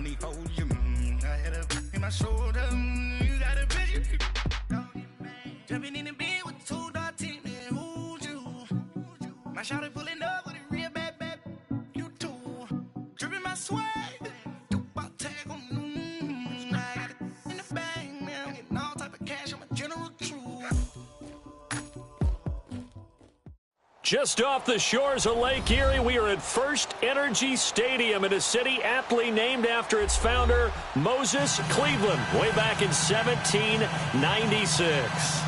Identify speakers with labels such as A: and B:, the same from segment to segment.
A: me fold you. I had a in my shoulder. You got a bitch. Jumping in the bed with 2 dark teeth, man. Who's you? My shawty pulling up with a real bad. You too. Dripping my swag. Do about tag on. I got it in the bag, man. I'm getting all type of cash. I'm a general true.
B: Just off the shores of Lake Erie, we are at First Energy Stadium in a city aptly named after its founder, Moses Cleveland, way back in 1796.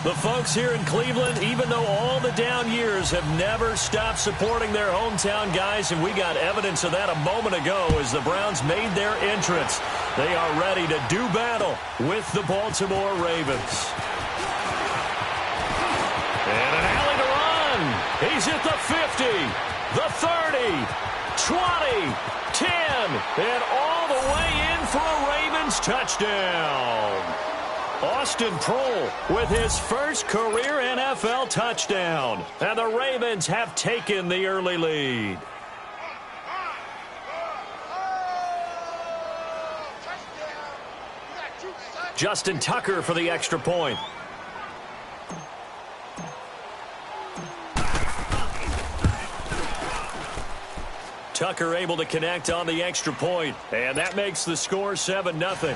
B: The folks here in Cleveland, even though all the down years, have never stopped supporting their hometown guys, and we got evidence of that a moment ago as the Browns made their entrance. They are ready to do battle with the Baltimore Ravens. And an alley to run. He's at the 50, the 30, 20, 10, and all the way in for a Ravens touchdown. Austin Prohl with his first career NFL touchdown. And the Ravens have taken the early lead. Justin Tucker for the extra point. Tucker able to connect on the extra point, and that makes the score 7-0.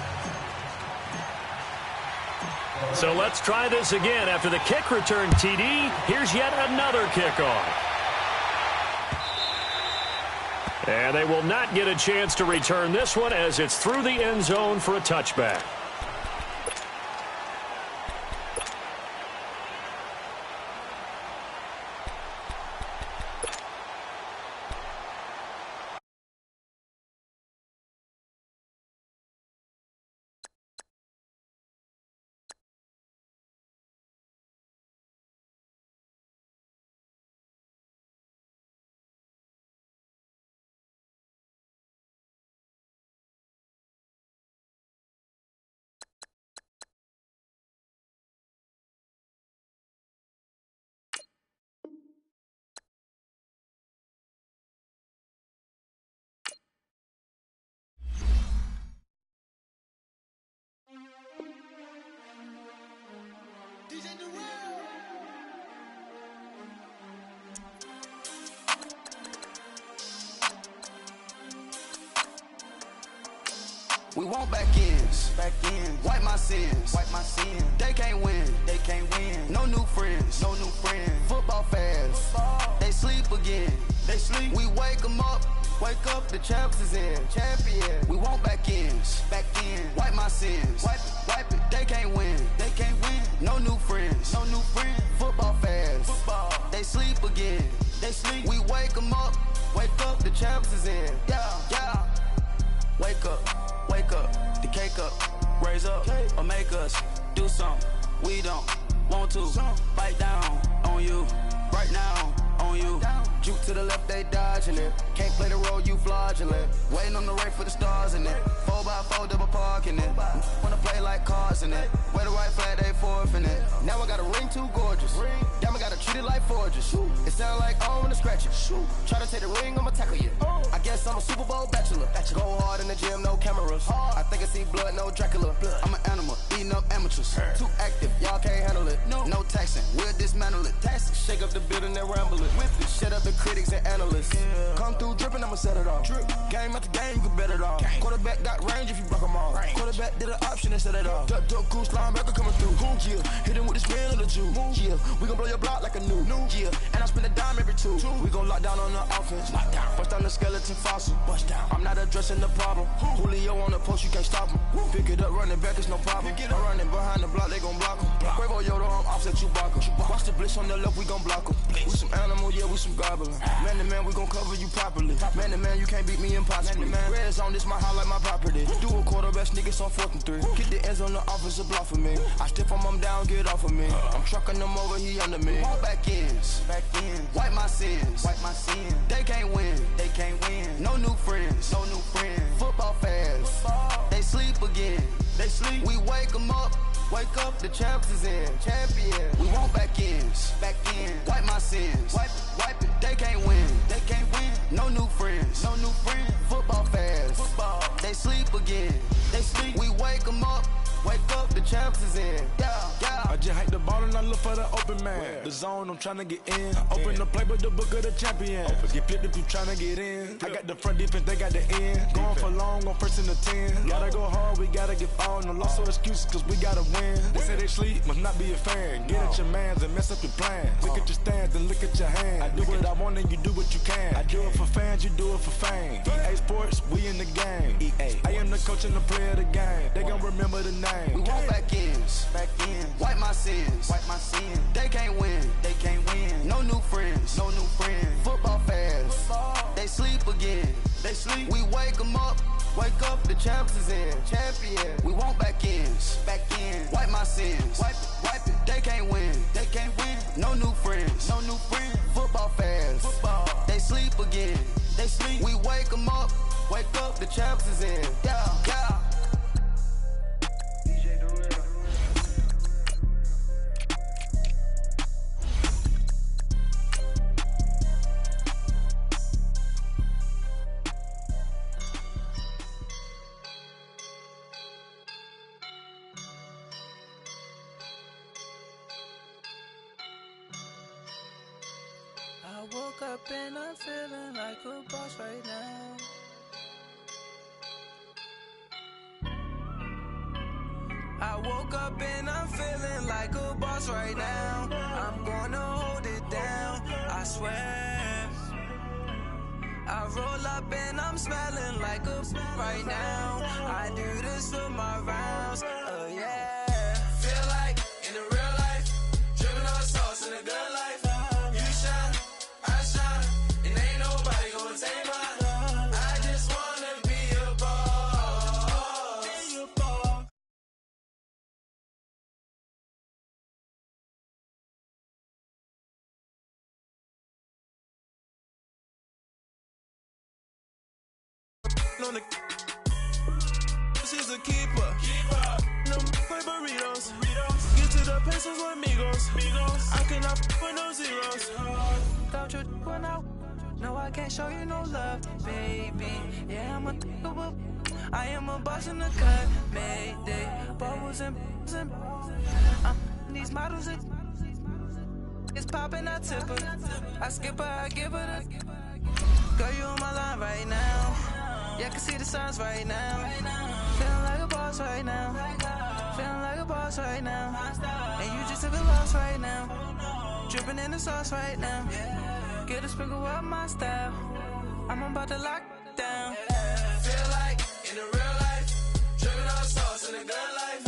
B: So let's try this again. After the kick return TD, here's yet another kickoff. And they will not get a chance to return this one as it's through the end zone for a touchback.
C: We want back ends, wipe my sins, They can't win, No new friends, Football fans, they sleep again, We wake them up, the champs is in, champion. We want back ends, wipe my sins, wipe it. They can't win, No new friends, Football fans, they sleep again, We wake them up, the champs is in, yeah. Wake up, the cake up, raise up, or make us do something we don't want to. Bite down on you, right now on you. Juke to the left, they dodging it. Can't play the role, you fraudulent. Waiting on the race for the stars in it. 4x4 double parking it. Wanna play like cars in it. Wear the white flag, they forfeit it. Now I got a ring too gorgeous. Damn, I gotta treat it like forges. It sound like I wanna scratch it. Try to take the ring, I'ma tackle you. I guess I'm a Super Bowl bachelor. Go hard in the gym, no cameras. I think I see blood, no Dracula. I'm an animal, eating up amateurs. Too active, y'all can't handle it. No taxing, we'll dismantle it. Shake up the building and ramble it. Shut up the critics and analysts. Come through dripping, I'ma set it off. Game after game, you can bet it off. Quarterback got range if you block them all. Quarterback did an option and set it off. Duck, goose, linebacker coming through. Yeah, hit him with the spin of the Jew. Yeah, we gon' blow your block like a new. Yeah, and I spend a dime every two. We gon' lock down on the offense. Bust down the skeleton fossil. I'm not addressing the problem. Julio on the post, you can't stop him. Pick it up, running back, it's no problem. I'm running behind the block, they gon' block him. Quavo Yoda, I'm offset Chewbacca. Watch the blitz on the left, we gon' block him. We some animal, yeah, we some gobbler. Man to man, we gon' cover you properly. Man to man, you can't beat me impossibly. Red zone, this my house like my property. Do a quarterback sneakers on 4th and 3. Get the ends on the offensive block for me. I step on him down, get off of me. I'm trucking them over, he under me. Back ends, wipe my sins, They can't win, No new friends, Football fans, they sleep again, We wake them up, the champs is in, champion. We want back ends, wipe my sins, wipe it. They can't win, No new friends, Football fans, they sleep again. They sleep, we wake them up. Wake up, the champs is in. Yeah, yeah.
D: I just hike the ball and I look for the open man. The zone, I'm tryna get in. Open the playbook, the book of the champion. Get flipped if you tryna get in. I got the front defense, they got the end. Going for long, on first and the 10. Gotta go hard, we gotta get all. No loss or excuses, cause we gotta win. They say they sleep, must not be a fan. Get at your mans and mess up your plans. Look at your stands and look at your hands. I do what I want and you do what you can. I do it for fans, you do it for fame. EA Sports, we in the game. EA. I am the coach and the player of the game. They gon' remember the name.
C: We want back ends, wipe my sins, They can't win, No new friends, Football fans, they sleep again. We wake them up, the champs is in. Champion, we want back ends, wipe my sins, wipe it. They can't win, No new friends, Football fans, they sleep again. We wake them up, the champs is in. Yeah, yeah.
E: I woke up and I'm feeling like a boss right now. I woke up and I'm feeling like a boss right now. I'm gonna hold it down, I swear. I roll up and I'm smelling like a right now. I do this for my rounds, yeah. Feel like in the real life, dripping on sauce in a good life. On the she's a keeper. No play burritos. Get to the pesos with amigos. I cannot with no zeros. Thought you went out. No, I can't show you no love, baby. Yeah, I am a boss in the cut. Mayday, bubbles and these models. It's popping, I tip her. I skip her, I give her the. Girl, you on my line right now. Yeah, I can see the signs right now. Feeling like a boss right now. Feeling like a boss right now. And you just took a loss right now. Dripping in the sauce right now. Get a sprinkle up my style. I'm about to lock down. Feel like in the real life, dripping on sauce in a good life.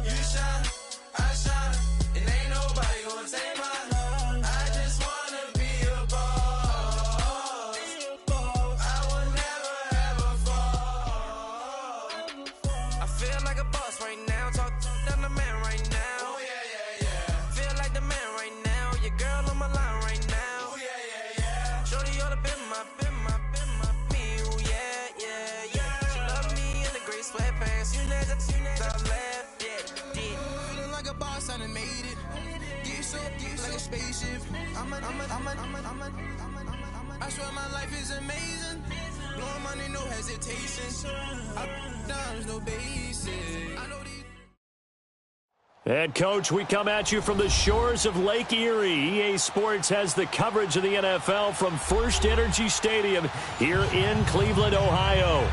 E: You shine, I shine, and ain't nobody gonna take mine. I just wanna be a boss. I will never ever fall. I feel like a boss right now. Talk to the man right now. Oh yeah, yeah, yeah. Feel like the man right now. Your girl on my line right now. Oh yeah, yeah, yeah. Shorty oughta been my me. Oh yeah, yeah, yeah. She love me in the gray sweatpants. You never left, yeah, did. Feeling like a boss, I done made it. Get so like a spaceship. I swear my life is amazing. Blowing money, no hesitation. Up, downs, no basic. I know these.
B: Head coach, we come at you from the shores of Lake Erie. EA Sports has the coverage of the NFL from First Energy Stadium here in Cleveland, Ohio.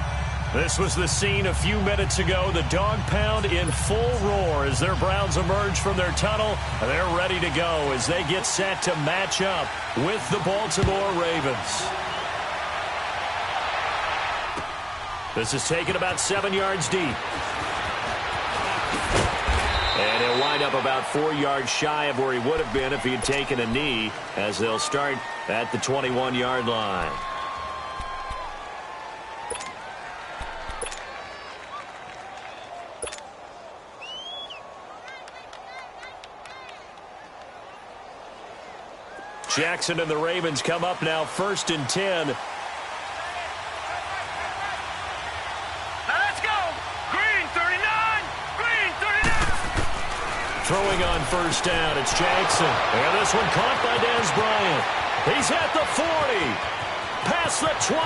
B: This was the scene a few minutes ago. The dog pound in full roar as their Browns emerge from their tunnel. They're ready to go as they get set to match up with the Baltimore Ravens. This is taken about 7 yards deep. And he'll wind up about 4 yards shy of where he would have been if he had taken a knee, as they'll start at the 21-yard line. Jackson and the Ravens come up now 1st and 10. Throwing on 1st down, it's Jackson. And this one caught by Dez Bryant. He's at the 40, past the 20,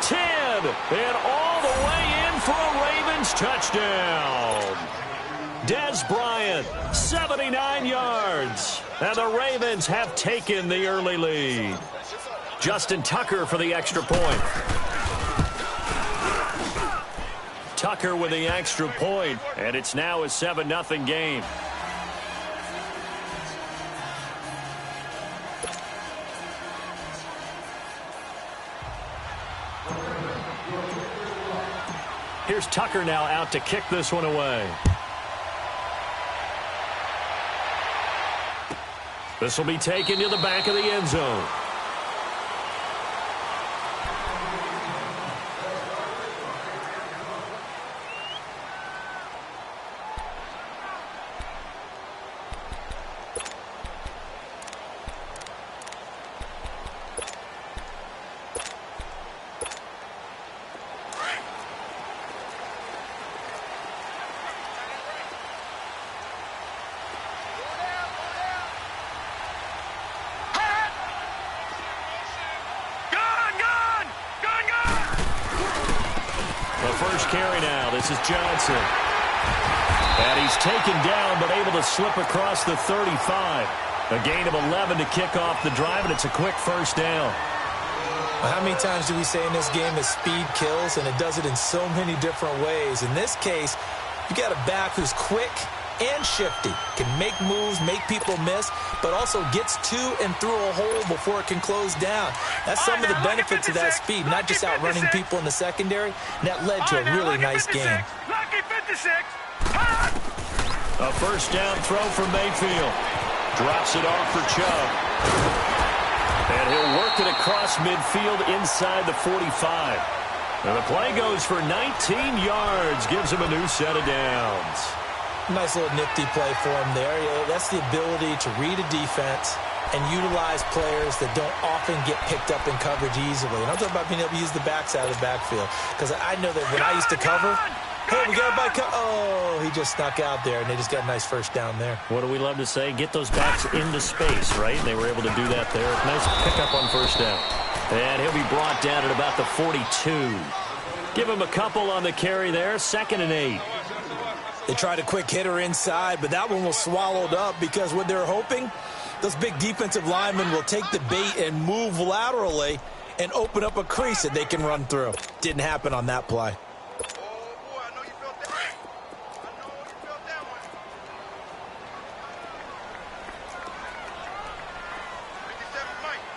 B: 10, and all the way in for a Ravens touchdown. Dez Bryant, 79 yards. And the Ravens have taken the early lead. Justin Tucker for the extra point. Tucker with the extra point, and it's now a 7-0 game. Here's Tucker now out to kick this one away. This will be taken to the back of the end zone. First carry now. This is Johnson. And he's taken down, but able to slip across the 35. A gain of 11 to kick off the drive, and it's a quick first down.
F: Well, how many times do we say in this game that speed kills, and it does it in so many different ways? In this case, you got a back who's quick and shifty, can make moves, make people miss, but also gets to and through a hole before it can close down. That's some of the benefits of that speed, not just outrunning people in the secondary. And that led to a really nice game.
B: A first down throw from Mayfield. Drops it off for Chubb. And he'll work it across midfield inside the 45. And the play goes for 19 yards, gives him a new set of downs.
F: Nice little nifty play for him there. That's the ability to read a defense and utilize players that don't often get picked up in coverage easily. And I'm talking about being able to use the backside of the backfield. Because I know that when I used to cover, hey, we got a bike. Oh, he just snuck out there, and they just got a nice first down there.
B: What do we love to say? Get those backs into space, right? And they were able to do that there. Nice pickup on first down. And he'll be brought down at about the 42. Give him a couple on the carry there. 2nd and 8.
F: They tried a quick hitter inside, but that one was swallowed up because what they're hoping, those big defensive linemen will take the bait and move laterally and open up a crease that they can run through. Didn't happen on that play.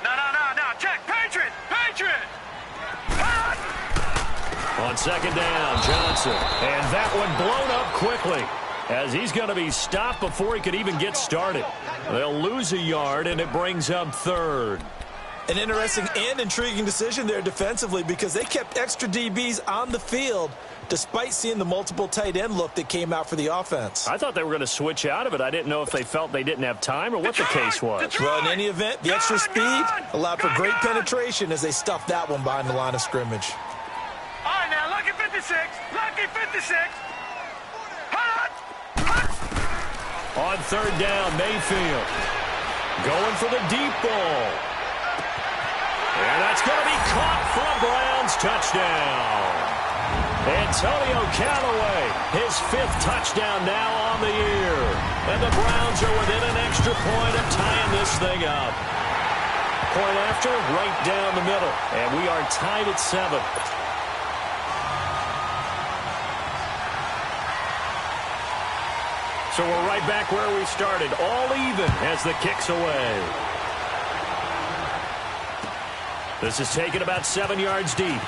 A: No. Check. Patriot.
B: On 2nd down, Johnson. And that one blown up quickly as he's going to be stopped before he could even get started. They'll lose a yard, and it brings up 3rd.
F: An interesting and intriguing decision there defensively because they kept extra DBs on the field despite seeing the multiple tight end look that came out for the offense.
B: I thought they were going to switch out of it. I didn't know if they felt they didn't have time or what the case was.
F: Well, in any event, the extra speed allowed for great penetration as they stuffed that one behind the line of scrimmage.
A: All right, now, lucky 56.
B: On 3rd down, Mayfield going for the deep ball. And that's going to be caught for a Browns touchdown. Antonio Callaway, his 5th touchdown now on the year. And the Browns are within an extra point of tying this thing up. Point after, right down the middle. And we are tied at 7. So we're right back where we started, all even as the kick's away. This is taken about 7 yards deep.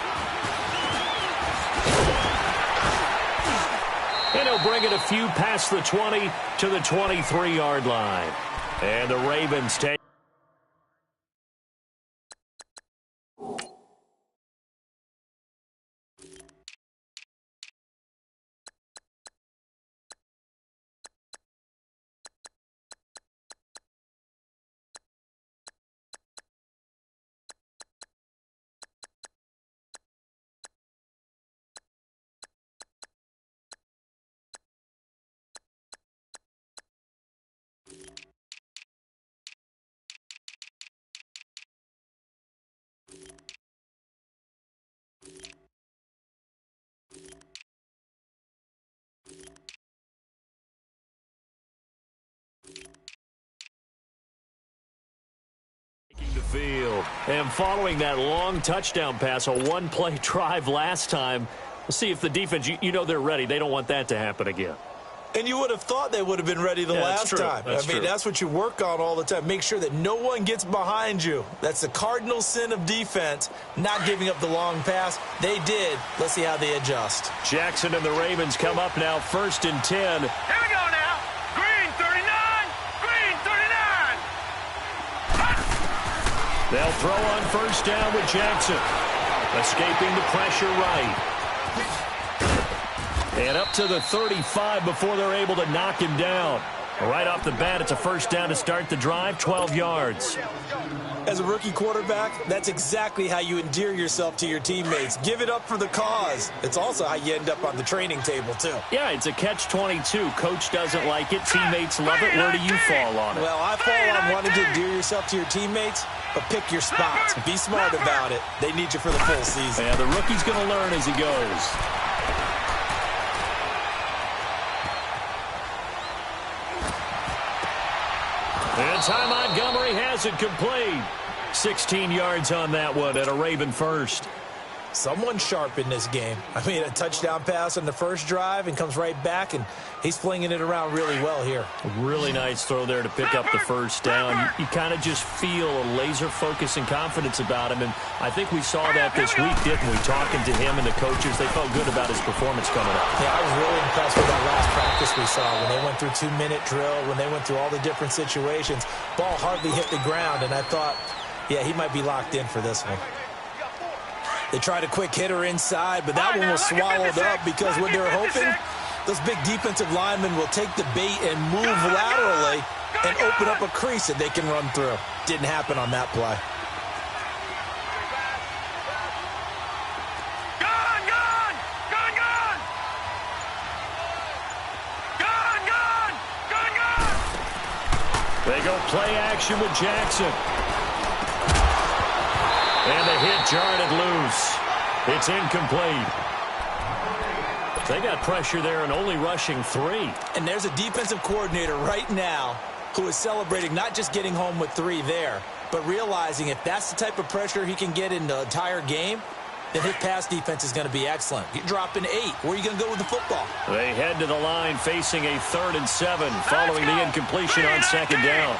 B: And he'll bring it a few past the 20 to the 23-yard line. And the Ravens take field. And following that long touchdown pass, a one-play drive last time, we'll see if the defense, you know they're ready. They don't want that to happen again.
F: And you would have thought they would have been ready the last time. That's what you work on all the time. Make sure that no one gets behind you. That's the cardinal sin of defense, not giving up the long pass. They did. Let's see how they adjust.
B: Jackson and the Ravens come up now, 1st and 10.
A: Here we go now. Green 39. Green 39.
B: They'll throw on 1st down with Jackson. Escaping the pressure right. And up to the 35 before they're able to knock him down. Right off the bat, it's a 1st down to start the drive, 12 yards.
F: As a rookie quarterback, that's exactly how you endear yourself to your teammates. Give it up for the cause. It's also how you end up on the training table, too.
B: Yeah, it's a catch-22. Coach doesn't like it. Teammates love it. Where do you fall on it?
F: Well, I fall on wanting to endear yourself to your teammates, but pick your spots. Be smart about it. They need you for the full season.
B: Yeah, the rookie's going to learn as he goes. And Ty Montgomery has it complete. 16 yards on that one at a Raven first.
F: Someone sharp in this game. I mean, a touchdown pass on the first drive and comes right back, and he's flinging it around really well here.
B: Really nice throw there to pick up the 1st down. You kind of just feel a laser focus and confidence about him, and I think we saw that this week, didn't we? Talking to him and the coaches, they felt good about his performance coming up.
F: Yeah, I was really impressed with that last practice we saw when they went through 2-minute drill, when they went through all the different situations. Ball hardly hit the ground, and I thought, yeah, he might be locked in for this one. They tried a quick hitter inside, but that one was swallowed up because what they're hoping, those big defensive linemen will take the bait and move laterally and open up a crease that they can run through. Didn't happen on that play.
B: They go play action with Jackson. And the hit jarred it loose. It's incomplete. They got pressure there and only rushing 3.
F: And there's a defensive coordinator right now who is celebrating not just getting home with 3 there, but realizing if that's the type of pressure he can get in the entire game, then his pass defense is going to be excellent. You're dropping 8. Where are you going to go with the football?
B: They head to the line facing a 3rd and 7 following the incompletion on 2nd down.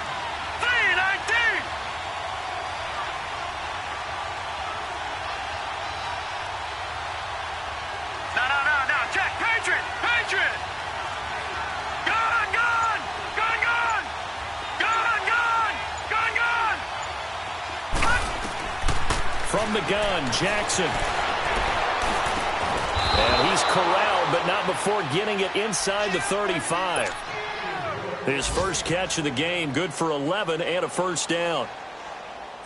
B: From the gun, Jackson. And he's corralled, but not before getting it inside the 35. His first catch of the game, good for 11 and a 1st down.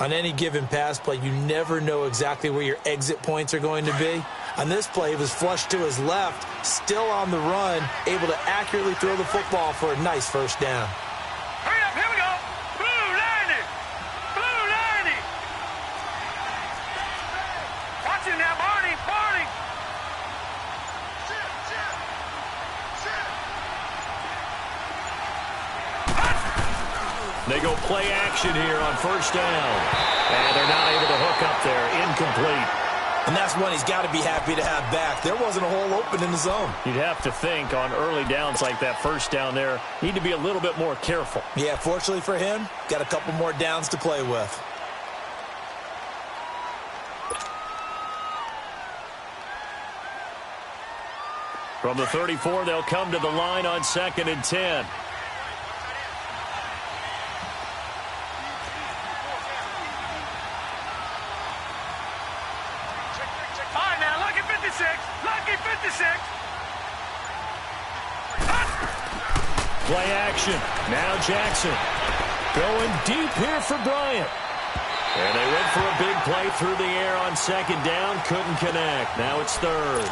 F: On any given pass play, you never know exactly where your exit points are going to be. On this play, it was flushed to his left, still on the run, able to accurately throw the football for a nice 1st down.
A: Hurry up, here we go. Blue 90. Blue 90. Watch him now, Barney. Barney.
B: They go play action here on 1st down. And they're not able to hook up there. Incomplete.
F: And that's one he's got to be happy to have back. There wasn't a hole open in the zone.
B: You'd have to think on early downs like that 1st down there, need to be a little bit more careful.
F: Yeah, fortunately for him, got a couple more downs to play with.
B: From the 34, they'll come to the line on 2nd and 10. Play action. Now Jackson. Going deep here for Bryant. And they went for a big play through the air on 2nd down. Couldn't connect. Now it's 3rd.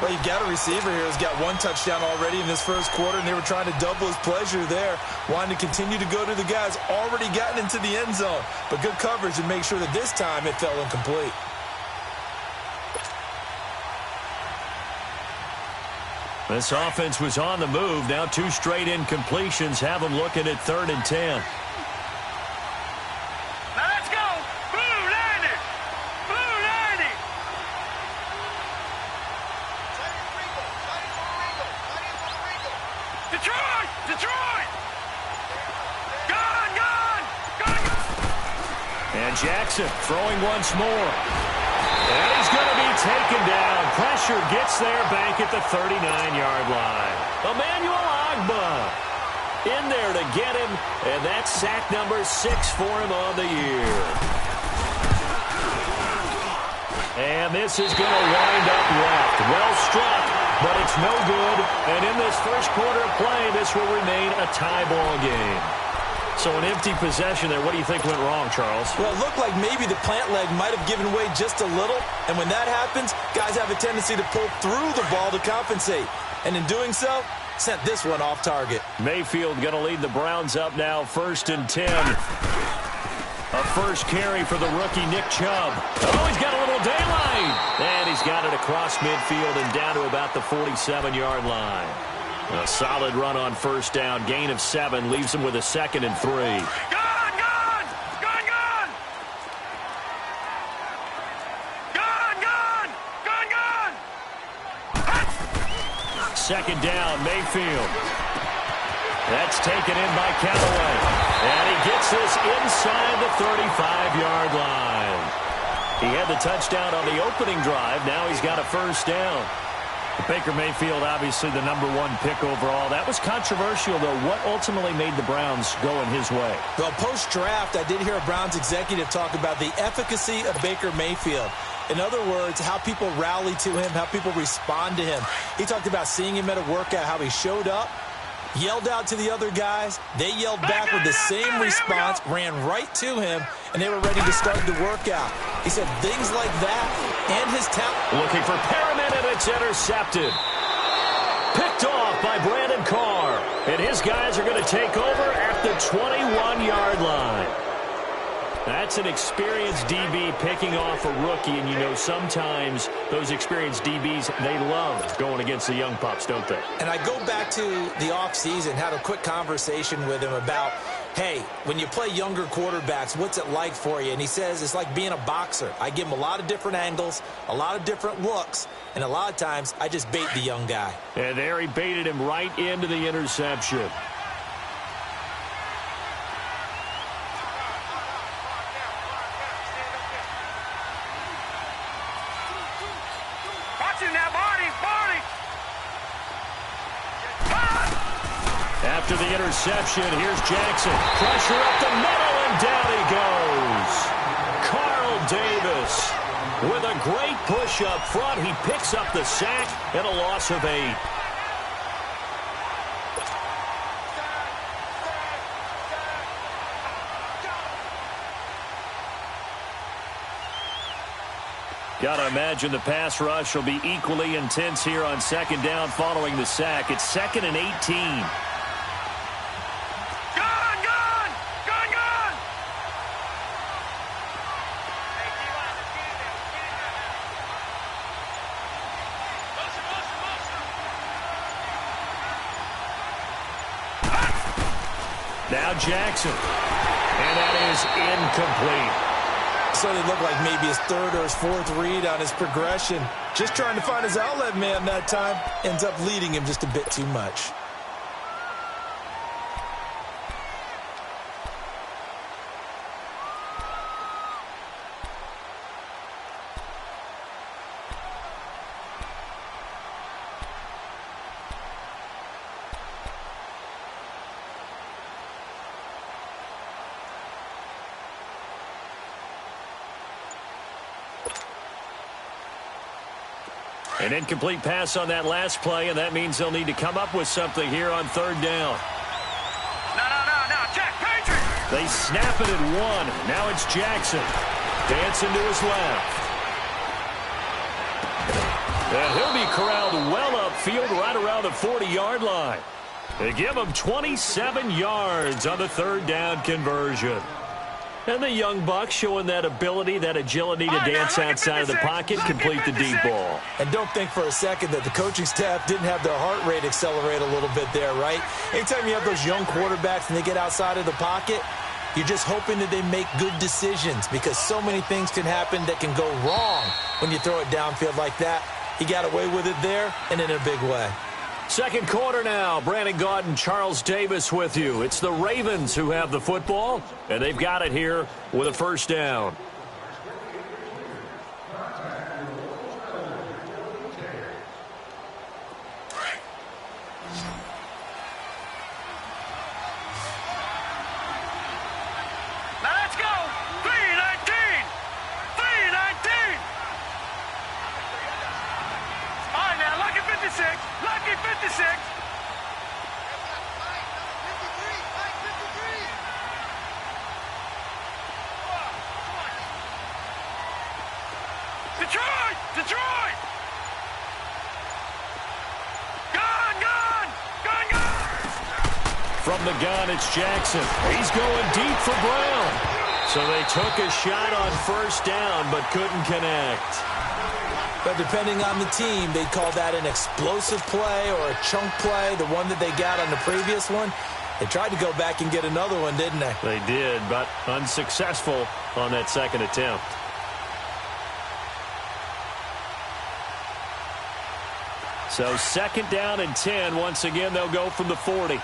F: Well, you've got a receiver here who's got 1 touchdown already in this 1st quarter, and they were trying to double his pleasure there, wanting to continue to go to the guys already gotten into the end zone. But good coverage to make sure that this time it fell incomplete.
B: This offense was on the move. Now 2 straight incompletions have them looking at 3rd and 10.
A: Now let's Detroit! Detroit! Gone! Gone! Gone!
B: And Jackson throwing once more. And he's going to be taken down. Pressure gets there back at the 39-yard line. Emmanuel Ogbah in there to get him, and that's sack number 6 for him on the year. And this is going to wind up left. Well struck, but it's no good. And in this first quarter of play, this will remain a tie ball game. So an empty possession there. What do you think went wrong, Charles?
F: Well, it looked like maybe the plant leg might have given way just a little. And when that happens, guys have a tendency to pull through the ball to compensate. And in doing so, sent this one off target.
B: Mayfield going to lead the Browns up now, 1st and 10. A first carry for the rookie Nick Chubb. Oh, he's got a little daylight. And he's got it across midfield and down to about the 47-yard line. A solid run on first down. Gain of 7 leaves him with a 2nd and 3.
A: Gone! Gone! Gone! Gone! Gone! Gone! Gone! Gone!
B: 2nd down, Mayfield. That's taken in by Callaway. And he gets this inside the 35-yard line. He had the touchdown on the opening drive. Now he's got a first down. Baker Mayfield, obviously the #1 pick overall. That was controversial, though. What ultimately made the Browns go in his way?
F: Well, post-draft, I did hear a Browns executive talk about the efficacy of Baker Mayfield. In other words, how people rally to him, how people respond to him. He talked about seeing him at a workout, how he showed up, yelled out to the other guys. They yelled back with the same response, ran right to him, and they were ready to start the workout. He said things like that and his talent.
B: Looking for Perriman, and it's intercepted. Picked off by Brandon Carr. And his guys are going to take over at the 21-yard line. That's an experienced DB picking off a rookie, and you know sometimes those experienced DBs, they love going against the young pups, don't they?
F: And I go back to the offseason, had a quick conversation with him about, hey, when you play younger quarterbacks, what's it like for you? And he says it's like being a boxer. I give him a lot of different angles, a lot of different looks, and a lot of times I just bait the young guy.
B: And there he baited him right into the interception. After the interception, here's Jackson. Pressure up the middle, and down he goes. Carl Davis with a great push up front. He picks up the sack and a loss of 8. Gotta imagine the pass rush will be equally intense here on 2nd down following the sack. It's 2nd and 18. Now Jackson. And that is incomplete.
F: So it looked like maybe his 3rd or his 4th read on his progression. Just trying to find his outlet man that time. Ends up leading him just a bit too much.
B: An incomplete pass on that last play, and that means they'll need to come up with something here on 3rd down.
A: No, Jack, Patriot!
B: They snap it at 1. Now it's Jackson. Dancing to his left. And he'll be corralled well upfield right around the 40-yard line. They give him 27 yards on the 3rd down conversion. And the young buck showing that ability, that agility to dance outside of the pocket, complete the deep ball.
F: And don't think for a second that the coaching staff didn't have their heart rate accelerate a little bit there, right? Anytime you have those young quarterbacks and they get outside of the pocket, you're just hoping that they make good decisions because so many things can happen that can go wrong when you throw it downfield like that. He got away with it there and in a big way.
B: Second quarter now. Brandon Gaudin, Charles Davis with you. It's the Ravens who have the football, and they've got it here with a first down.
A: Lucky 56. Detroit! Detroit! Gun!
B: From the gun, it's Jackson. He's going deep for Brown. So they took a shot on first down, but couldn't connect.
F: But depending on the team, they'd call that an explosive play or a chunk play, the one that they got on the previous one. They tried to go back and get another one, didn't they?
B: They did, but unsuccessful on that second attempt. So second down and 10. Once again, they'll go from the 40.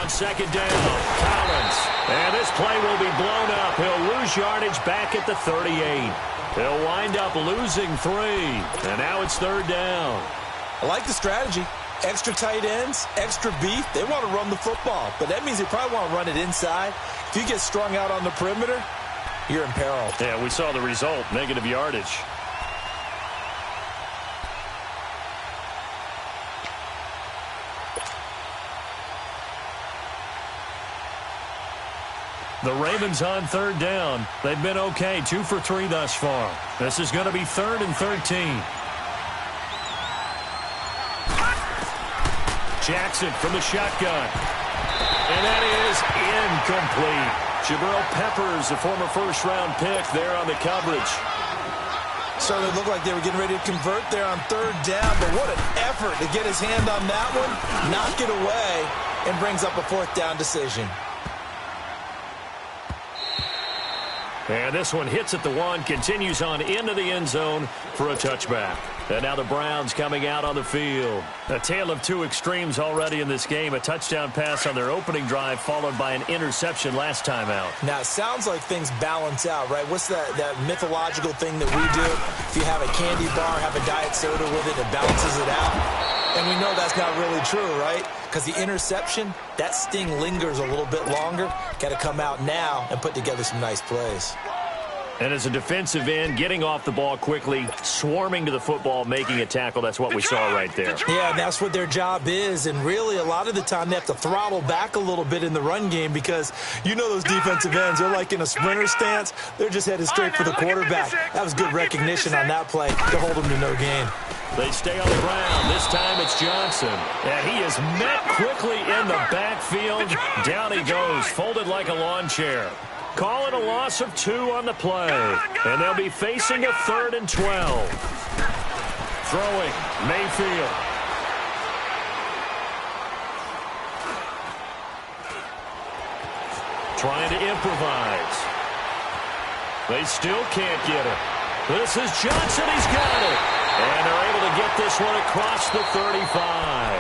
B: Second down, Collins. And this play will be blown up. He'll lose yardage back at the 38. He'll wind up losing 3. And now it's third down.
F: I like the strategy. Extra tight ends, extra beef. They want to run the football. But that means they probably want to run it inside. If you get strung out on the perimeter, you're in peril.
B: Yeah, we saw the result, negative yardage. The Ravens on third down. They've been okay, 2 for 3 thus far. This is going to be 3rd and 13. Jackson from the shotgun. And that is incomplete. Jabril Peppers, a former first-round pick there on the coverage.
F: Certainly looked like they were getting ready to convert there on third down, but what an effort to get his hand on that one, knock it away, and brings up a fourth down decision.
B: And this one hits at the 1, continues on into the end zone for a touchback. And now the Browns coming out on the field. A tale of 2 extremes already in this game. A touchdown pass on their opening drive followed by an interception last time out.
F: Now, it sounds like things balance out, right? What's that mythological thing that we do? If you have a candy bar, have a diet soda with it, it balances it out. And we know that's not really true, right? Because the interception, that sting lingers a little bit longer. Got to come out now and put together some nice plays.
B: And as a defensive end, getting off the ball quickly, swarming to the football, making a tackle, that's what we saw right there.
F: Yeah, and that's what their job is. And really, a lot of the time, they have to throttle back a little bit in the run game because you know those defensive ends, they're like in a sprinter stance. They're just headed straight for the quarterback. That was good recognition on that play to hold them to no gain.
B: They stay on the ground. This time it's Johnson. And he is met quickly in the backfield. Down he goes, folded like a lawn chair. Calling a loss of 2 on the play. And they'll be facing a 3rd and 12. Throwing, Mayfield. Trying to improvise. They still can't get it. This is Johnson. He's got it. And they're able to get this one across the 35.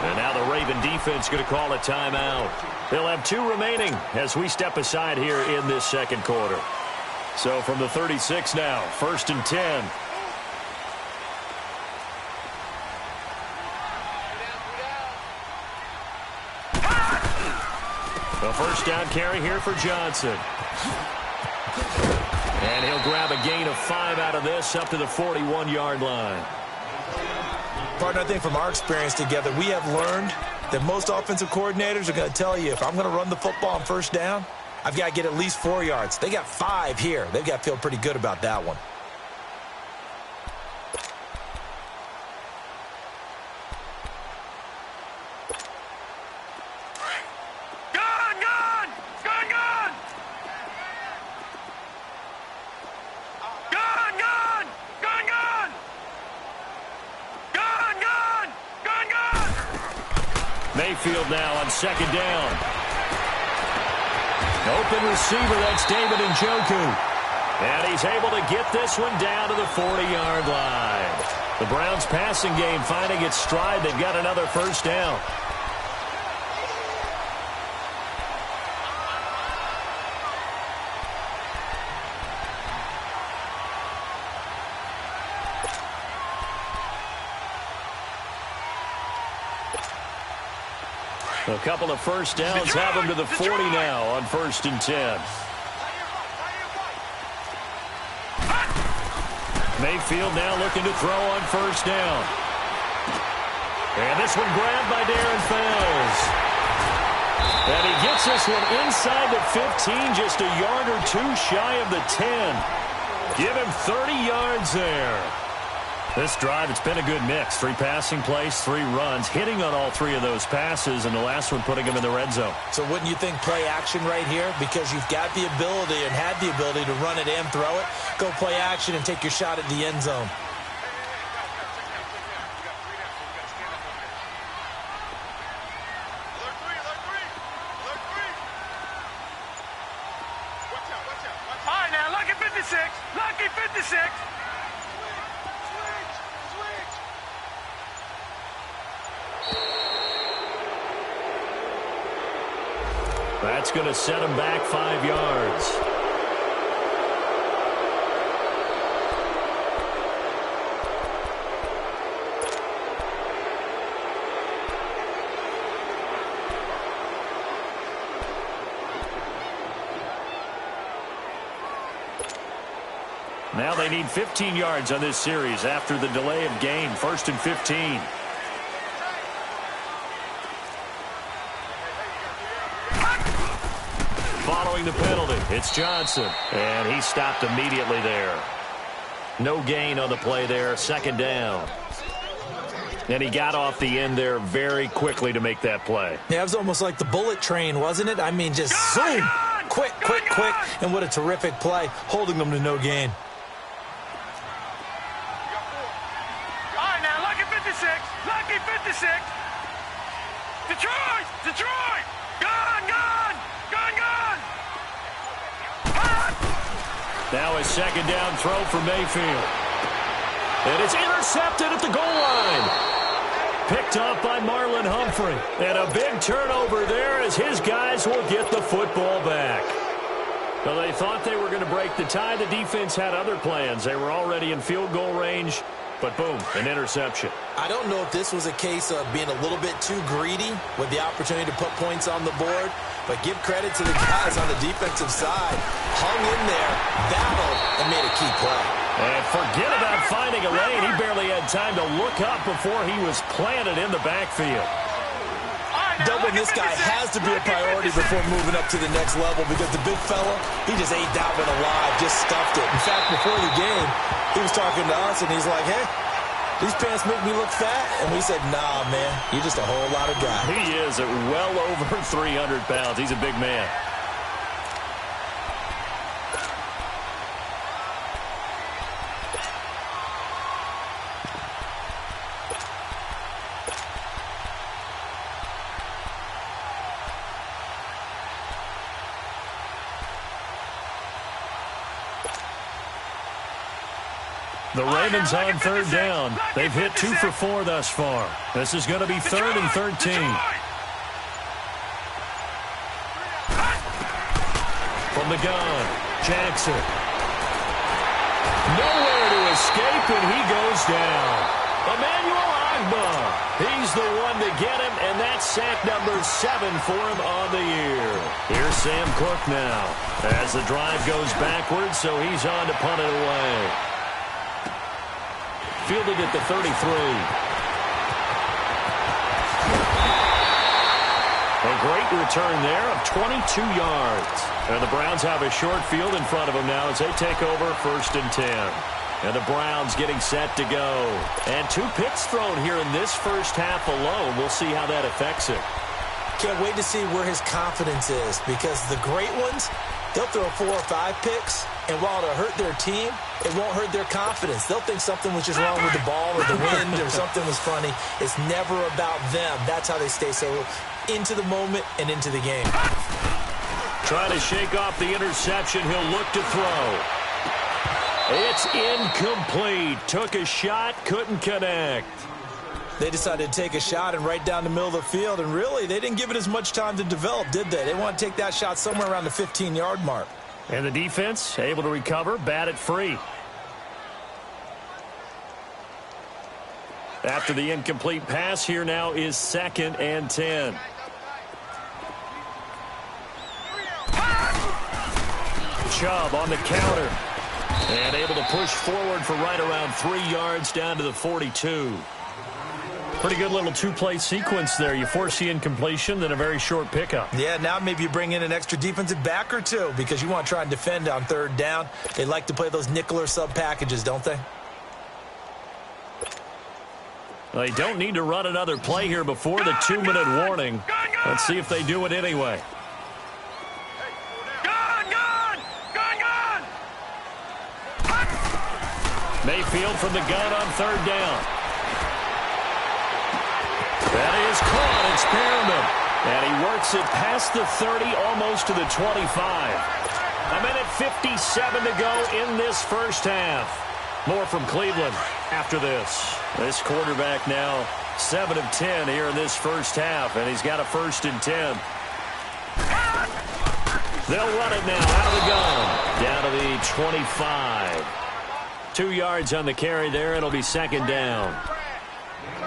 B: And now the Raven defense going to call a timeout. They'll have 2 remaining as we step aside here in this second quarter. So from the 36 now, 1st and 10. The first down carry here for Johnson. And he'll grab a gain of 5 out of this up to the 41-yard line.
F: Partner, I think from our experience together, we have learned that most offensive coordinators are going to tell you if I'm going to run the football on first down, I've got to get at least 4 yards. They got 5 here. They've got to feel pretty good about that one.
A: Gun!
B: Mayfield now on second down. Open receiver, that's David Njoku. And he's able to get this one down to the 40-yard line. The Browns passing game finding its stride. They've got another first down. A couple of first downs have them to the 40 now on 1st and 10. Mayfield now looking to throw on 1st down. And this one grabbed by Darren Fells. And he gets this one inside the 15, just a yard or two shy of the 10. Give him 30 yards there. This drive, it's been a good mix. 3 passing plays, 3 runs, hitting on all 3 of those passes, and the last one putting him in the red zone.
F: So wouldn't you think play action right here? Because you've got the ability and had the ability to run it and throw it. Go play action and take your shot at the end zone.
G: All right, now, lucky 56. Lucky 56.
B: That's going to set him back 5 yards. Now they need 15 yards on this series after the delay of game. 1st and 15. Following the penalty, it's Johnson. And he stopped immediately there. No gain on the play there. 2nd down. And he got off the end there very quickly to make that play.
F: Yeah, it was almost like the bullet train, wasn't it? I mean, just zoom. Quick, quick, quick. And what a terrific play, holding them to no gain.
G: All right, now, lucky 56. Lucky 56. Detroit! Detroit! Gone, gone! Gone, gone!
B: Now a 2nd down throw for Mayfield. And it's intercepted at the goal line. Picked off by Marlon Humphrey. And a big turnover there as his guys will get the football back. Well, they thought they were going to break the tie. The defense had other plans. They were already in field goal range. But boom, an interception.
F: I don't know if this was a case of being a little bit too greedy with the opportunity to put points on the board, but give credit to the guys on the defensive side. Hung in there, battled, and made a key play.
B: And forget about finding a lane. He barely had time to look up before he was planted in the backfield.
F: Doubling this guy has to be a priority before moving up to the next level because the big fella, he just ate that one alive, just stuffed it. In fact, before the game, he was talking to us, and he's like, hey, these pants make me look fat. And we said, nah, man, you're just a whole lot of guy.
B: He is at well over 300 pounds. He's a big man. The Ravens on 3rd down. They've hit 2 for 4 thus far. This is going to be 3rd and 13. From the gun, Jackson. Nowhere to escape, and he goes down. Emmanuel Agba. He's the one to get him, and that's sack number 7 for him on the year. Here's Sam Cook now as the drive goes backwards, so he's on to punt it away. Fielded at the 33. A great return there of 22 yards. And the Browns have a short field in front of them now as they take over 1st and 10. And the Browns getting set to go. And 2 picks thrown here in this first half alone. We'll see how that affects it.
F: Can't wait to see where his confidence is because the great ones, they'll throw 4 or 5 picks, And while it'll hurt their team, it won't hurt their confidence. They'll think something was just wrong with the ball or the wind or something was funny. It's never about them. That's how they stay so into the moment and into the game.
B: Trying to shake off the interception. He'll look to throw. It's incomplete. Took a shot, couldn't connect.
F: They decided to take a shot and right down the middle of the field, and really, they didn't give it as much time to develop, did they? They want to take that shot somewhere around the 15-yard mark.
B: And the defense able to recover, bat it free. After the incomplete pass, here now is 2nd and 10. Chubb on the counter. And able to push forward for right around 3 yards down to the 42. Pretty good little two-play sequence there. You force the incompletion, then a very short pickup.
F: Yeah, now maybe you bring in an extra defensive back or two because you want to try and defend on 3rd down. They like to play those nickel or sub packages, don't they?
B: They don't need to run another play here before the 2-minute warning. Let's see if they do it anyway. Mayfield from the gun on 3rd down. That is caught. It's Perriman. And he works it past the 30, almost to the 25. 1:57 to go in this first half. More from Cleveland after this. This quarterback now 7 of 10 here in this first half, and he's got a 1st and 10. They'll run it now out of the gun. Down to the 25. 2 yards on the carry there. It'll be 2nd down.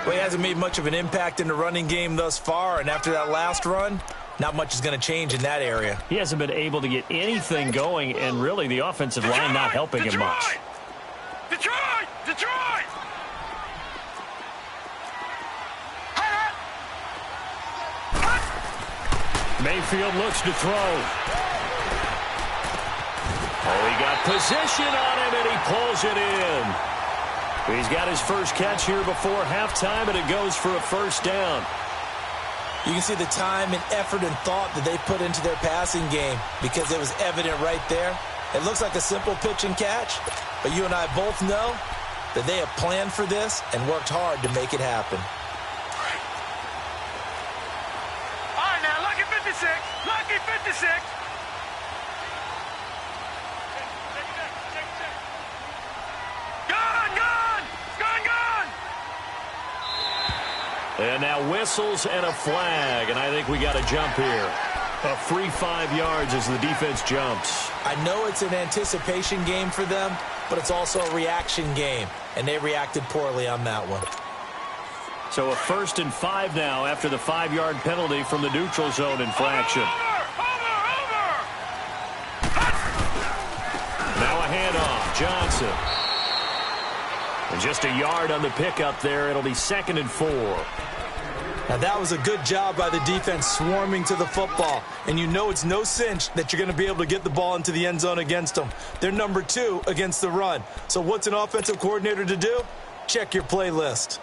F: Well, he hasn't made much of an impact in the running game thus far, and after that last run, not much is going to change in that area.
B: He hasn't been able to get anything going, and really the offensive line not helping him much.
G: Detroit! Detroit!
B: Mayfield looks to throw. Oh, he got position on him, and he pulls it in. He's got his first catch here before halftime, and it goes for a 1st down.
F: You can see the time and effort and thought that they put into their passing game because it was evident right there. It looks like a simple pitch and catch, but you and I both know that they have planned for this and worked hard to make it happen.
G: All right, now, lucky 56. Lucky 56.
B: And now whistles and a flag, and I think we got a jump here. A free 5 yards as the defense jumps.
F: I know it's an anticipation game for them, but it's also a reaction game, and they reacted poorly on that one.
B: So a 1st and 5 now after the 5-yard penalty from the neutral zone infraction. Now a handoff, Johnson. And just a yard on the pickup there. It'll be 2nd and 4.
F: Now that was a good job by the defense swarming to the football. And you know it's no cinch that you're going to be able to get the ball into the end zone against them. They're number 2 against the run. So what's an offensive coordinator to do? Check your playlist.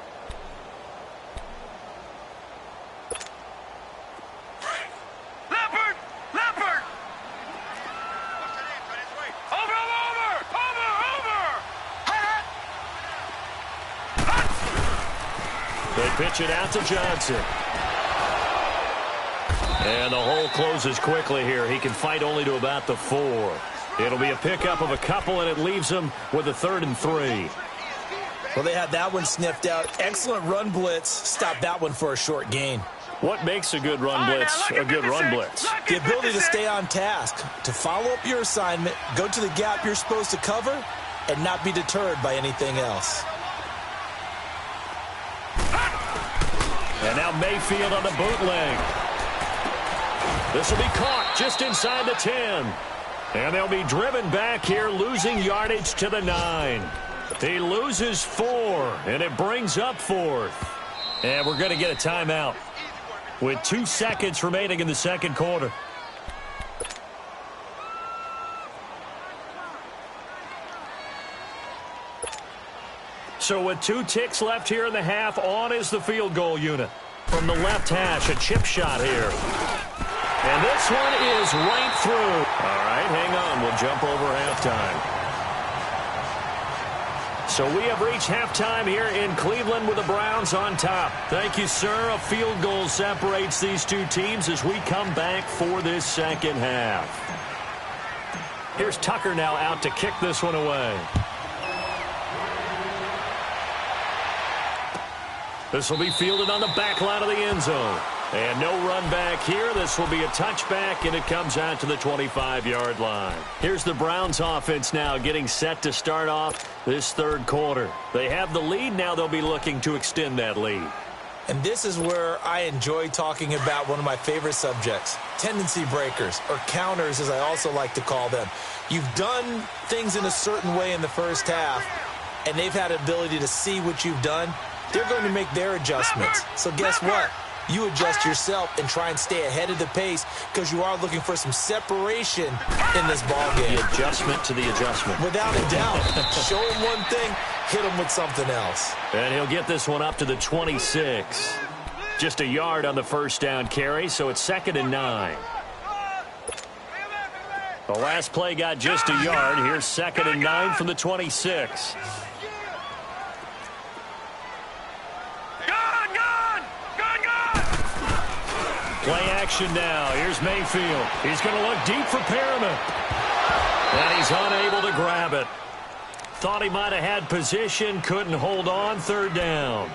B: Pitch it out to Johnson. And the hole closes quickly here. He can fight only to about the 4. It'll be a pickup of a couple, and it leaves him with a 3rd and 3.
F: Well, they had that one sniffed out. Excellent run blitz. Stop that one for a short gain.
B: What makes a good run blitz a good run blitz?
F: The ability to stay on task, to follow up your assignment, go to the gap you're supposed to cover, and not be deterred by anything else.
B: And now Mayfield on the bootleg. This will be caught just inside the 10. And they'll be driven back here, losing yardage to the 9. He loses 4, and it brings up 4th. And we're going to get a timeout with 2 seconds remaining in the 2nd quarter. So with 2 ticks left here in the half, on is the field goal unit. From the left hash, a chip shot here. And this one is right through. All right, hang on. We'll jump over halftime. So we have reached halftime here in Cleveland with the Browns on top. Thank you, sir. A field goal separates these two teams as we come back for this second half. Here's Tucker now out to kick this one away. This will be fielded on the back line of the end zone. And no run back here. This will be a touchback, and it comes out to the 25-yard line. Here's the Browns offense now getting set to start off this third quarter. They have the lead. Now they'll be looking to extend that lead.
F: And this is where I enjoy talking about one of my favorite subjects, tendency breakers, or counters as I also like to call them. You've done things in a certain way in the first half, and they've had the ability to see what you've done. They're going to make their adjustments. So guess what? You adjust yourself and try and stay ahead of the pace because you are looking for some separation in this ball game.
B: The adjustment to the adjustment.
F: Without a doubt. Show him one thing, hit him with something else.
B: And he'll get this one up to the 26. Just a yard on the first down carry, so it's 2nd and 9. The last play got just a yard. Here's 2nd and 9 from the 26. Play action now. Here's Mayfield. He's going to look deep for Perriman. And he's unable to grab it. Thought he might have had position. Couldn't hold on. 3rd down.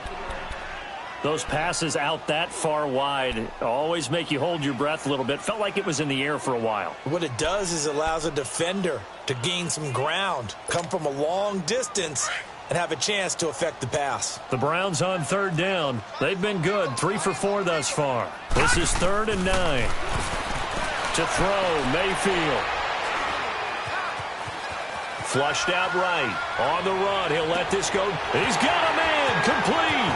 B: Those passes out that far wide always make you hold your breath a little bit. Felt like it was in the air for a while.
F: What it does is it allows a defender to gain some ground, come from a long distance, and have a chance to affect the pass.
B: The Browns on 3rd down. They've been good. 3 for 4 thus far. This is 3rd and 9. To throw, Mayfield. Flushed out right. On the run, he'll let this go. He's got a man. Complete.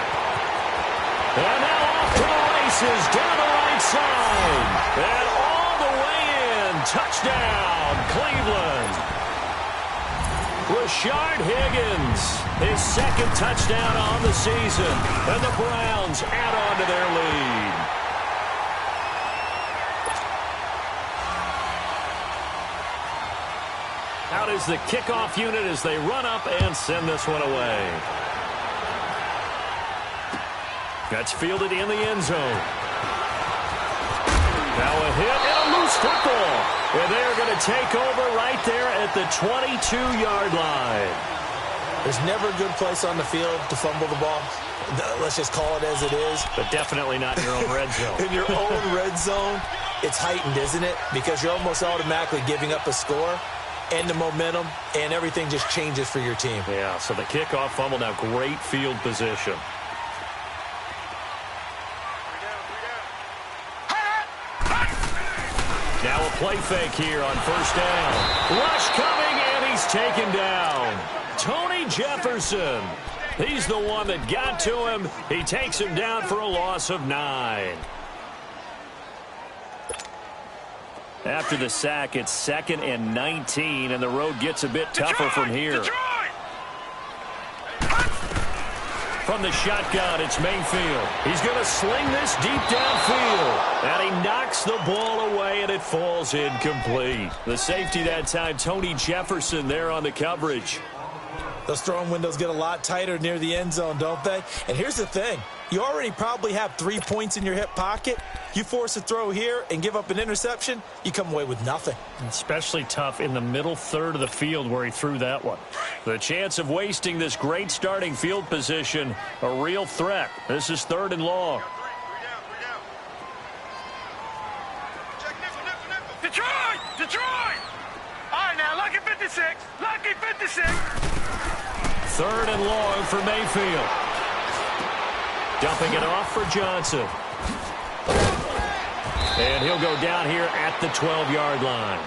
B: And now off to the races. Down the right side. And all the way in. Touchdown, Cleveland. Rashard Higgins, his 2nd touchdown on the season, and the Browns add on to their lead. Out is the kickoff unit as they run up and send this one away. That's fielded in the end zone. Now a hit and a loose football. And they're going to take over right there at the 22-yard line.
F: There's never a good place on the field to fumble the ball. Let's just call it as it is.
B: But definitely not in your own red zone.
F: In your own red zone, it's heightened, isn't it? Because you're almost automatically giving up a score and the momentum, and everything just changes for your team.
B: Yeah, so the kickoff fumble, now great field position. Now a play fake here on 1st down. Rush coming, and he's taken down. Tony Jefferson. He's the one that got to him. He takes him down for a loss of 9. After the sack, it's 2nd and 19, and the road gets a bit tougher from here. From the shotgun, it's Mayfield. He's going to sling this deep downfield. And he knocks the ball away, and it falls incomplete. The safety that time, Tony Jefferson, there on the coverage.
F: Those throwing windows get a lot tighter near the end zone, don't they? And here's the thing. You already probably have 3 points in your hip pocket. You force a throw here and give up an interception, you come away with nothing.
B: Especially tough in the middle third of the field where he threw that one. The chance of wasting this great starting field position, a real threat. This is 3rd and long.
G: Detroit! Detroit! All right, now, lucky 56. Lucky 56.
B: 3rd and long for Mayfield. Dumping it off for Johnson. And he'll go down here at the 12-yard line.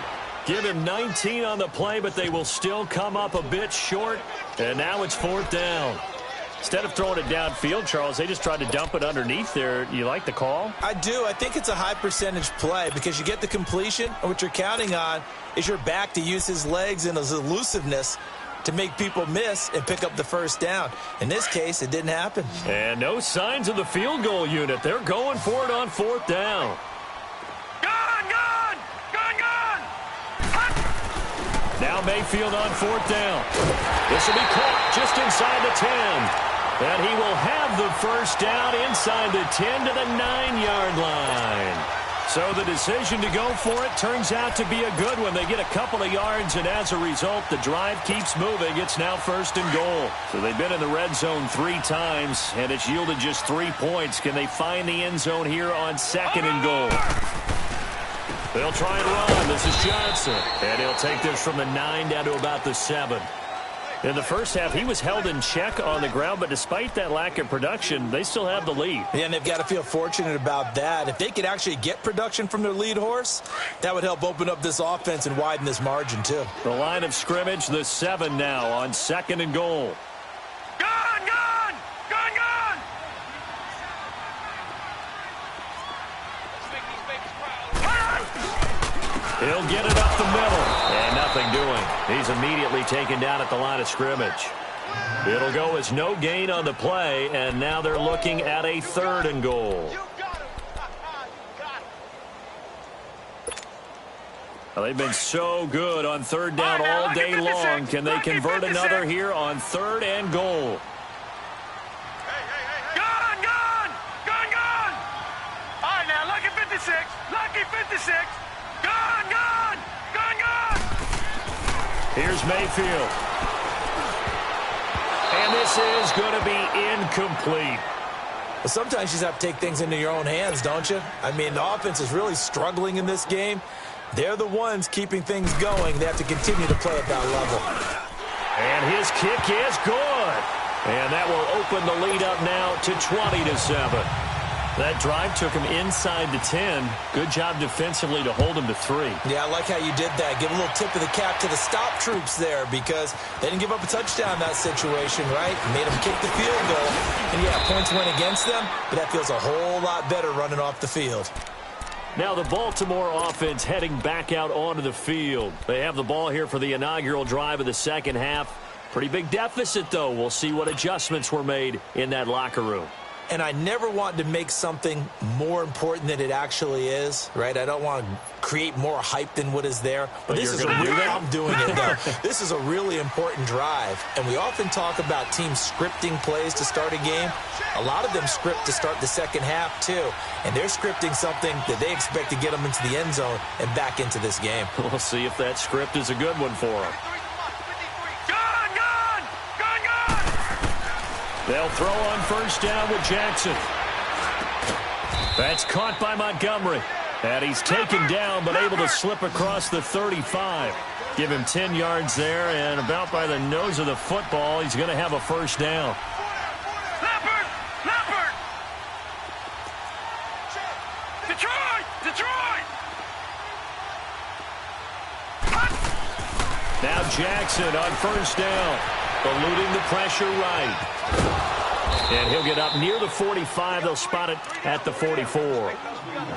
B: Give him 19 on the play, but they will still come up a bit short. And now it's 4th down. Instead of throwing it downfield, Charles, they just tried to dump it underneath there. You like the call?
F: I do. I think it's a high percentage play because you get the completion, and what you're counting on is your back to use his legs and his elusiveness to make people miss and pick up the 1st down. In this case, it didn't happen.
B: And no signs of the field goal unit. They're going for it on 4th down.
G: Gone! Gone! Gone! Gone!
B: Now Mayfield on 4th down. This will be caught just inside the 10. And he will have the first down inside the 10 to the 9-yard line. So the decision to go for it turns out to be a good one. They get a couple of yards, and as a result, the drive keeps moving. It's now 1st and goal. So they've been in the red zone 3 times, and it's yielded just 3 points. Can they find the end zone here on 2nd and goal? They'll try and run. This is Johnson. And he'll take this from the 9 down to about the 7. In the first half, he was held in check on the ground, but despite that lack of production, they still have the lead.
F: Yeah, and they've got to feel fortunate about that. If they could actually get production from their lead horse, that would help open up this offense and widen this margin, too.
B: The line of scrimmage, the 7 now on 2nd and goal.
G: Gone, gone! Gone, gone!
B: He'll get it up the middle, and nothing doing. He's immediately taken down at the line of scrimmage. It'll go as no gain on the play, and now they're looking at a 3rd and goal. Well, they've been so good on 3rd down all day long. Can they convert another here on 3rd and goal?
G: Gone, gone! Gone, gone! All right, now, lucky 56. Lucky 56. Gone, gone! Gone, gone!
B: Here's Mayfield. And this is going to be incomplete.
F: Well, sometimes you just have to take things into your own hands, don't you? I mean, the offense is really struggling in this game. They're the ones keeping things going. They have to continue to play at that level.
B: And his kick is good. And that will open the lead up now to 20-7. That drive took him inside the 10. Good job defensively to hold him to 3.
F: Yeah, I like how you did that. Give a little tip of the cap to the stop troops there because they didn't give up a touchdown in that situation, right? Made them kick the field goal. And, yeah, points went against them, but that feels a whole lot better running off the field.
B: Now the Baltimore offense heading back out onto the field. They have the ball here for the inaugural drive of the 2nd half. Pretty big deficit, though. We'll see what adjustments were made in that locker room.
F: And I never want to make something more important than it actually is, right? I don't want to create more hype than what is there. But this is I'm doing it, though. This is a really important drive. And we often talk about teams scripting plays to start a game. A lot of them script to start the 2nd half, too. And they're scripting something that they expect to get them into the end zone and back into this game.
B: We'll see if that script is a good one for them. They'll throw on 1st down with Jackson. That's caught by Montgomery. And he's taken down but able to slip across the 35. Give him 10 yards there, and about by the nose of the football, he's going to have a 1st down.
G: Leopard! Leopard! Detroit! Detroit!
B: Now Jackson on 1st down. Eluding the pressure right. And he'll get up near the 45. They'll spot it at the 44.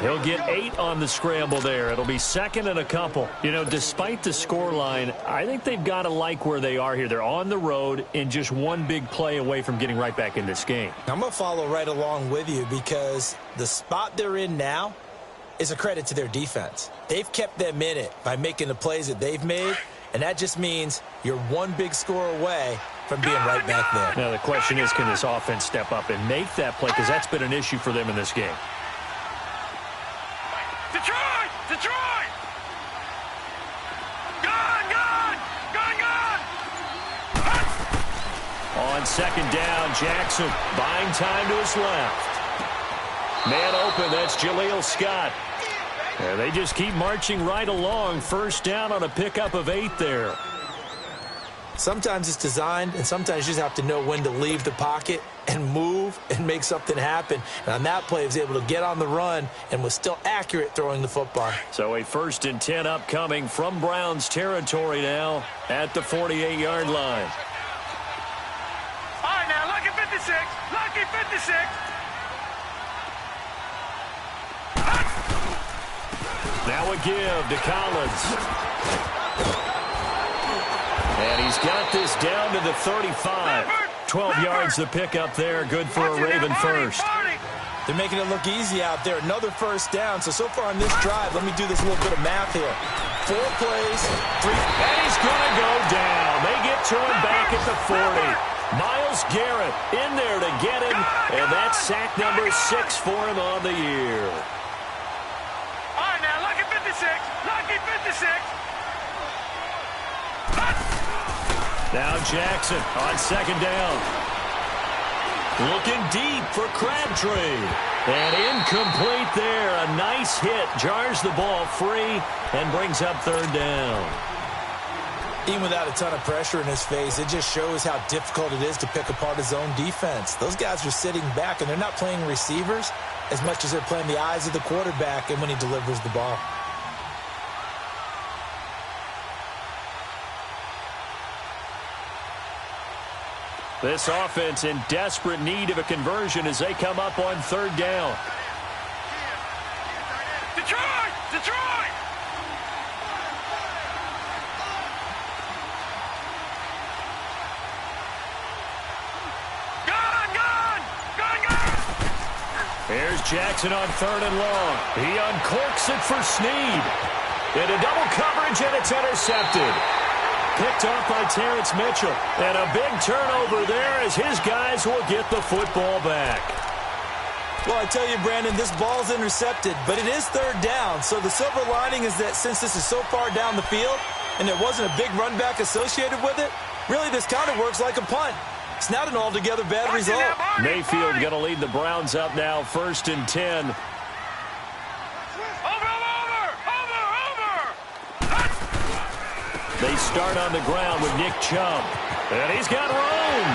B: He'll get 8 on the scramble there. It'll be 2nd and a couple. You know, despite the scoreline, I think they've got to like where they are here. They're on the road and just one big play away from getting right back in this game.
F: I'm going to follow right along with you because the spot they're in now is a credit to their defense. They've kept them in it by making the plays that they've made. And that just means you're one big score away from being right back there.
B: Now, the question is, can this offense step up and make that play? Because that's been an issue for them in this game.
G: Detroit! Detroit! Gone! Gone! Gone! Gone!
B: On 2nd down, Jackson buying time to his left. Man open, that's Jaleel Scott. And they just keep marching right along. 1st down on a pickup of 8 there.
F: Sometimes it's designed, and sometimes you just have to know when to leave the pocket and move and make something happen. And on that play, he was able to get on the run and was still accurate throwing the football.
B: So a 1st and 10 upcoming from Browns territory now at the 48-yard line.
G: All right, now, lucky 56. Lucky 56.
B: Now a give to Collins. And he's got this down to the 35. 12 yards to pick up there. Good for a Raven first.
F: They're making it look easy out there. Another 1st down. So far on this drive, let me do this little bit of math here. 4 plays, 3.
B: And he's going to to him back at the 40. Miles Garrett in there to get him, and that's sack number 6 for him on the year.
G: All right, now, lucky 56. Lucky 56.
B: Now Jackson on second down. Looking deep for Crabtree. And incomplete there. A nice hit. Jars the ball free and brings up third down.
F: Even without a ton of pressure in his face, it just shows how difficult it is to pick apart his own defense. Those guys are sitting back, and they're not playing receivers as much as they're playing the eyes of the quarterback and when he delivers the ball.
B: This offense in desperate need of a conversion as they come up on third down.
G: Detroit! Detroit!
B: Here's Jackson on third and long. He uncorks it for Snead. Into double coverage, and it's intercepted. Picked off by Terrence Mitchell. And a big turnover there as his guys will get the football back.
F: Well, I tell you, Brandon, this ball's intercepted, but it is third down. So the silver lining is that since this is so far down the field and there wasn't a big run back associated with it, really this kind of works like a punt. It's not an altogether bad result.
B: Mayfield going to lead the Browns up now, 1st and 10. They start on the ground with Nick Chubb. And he's got room.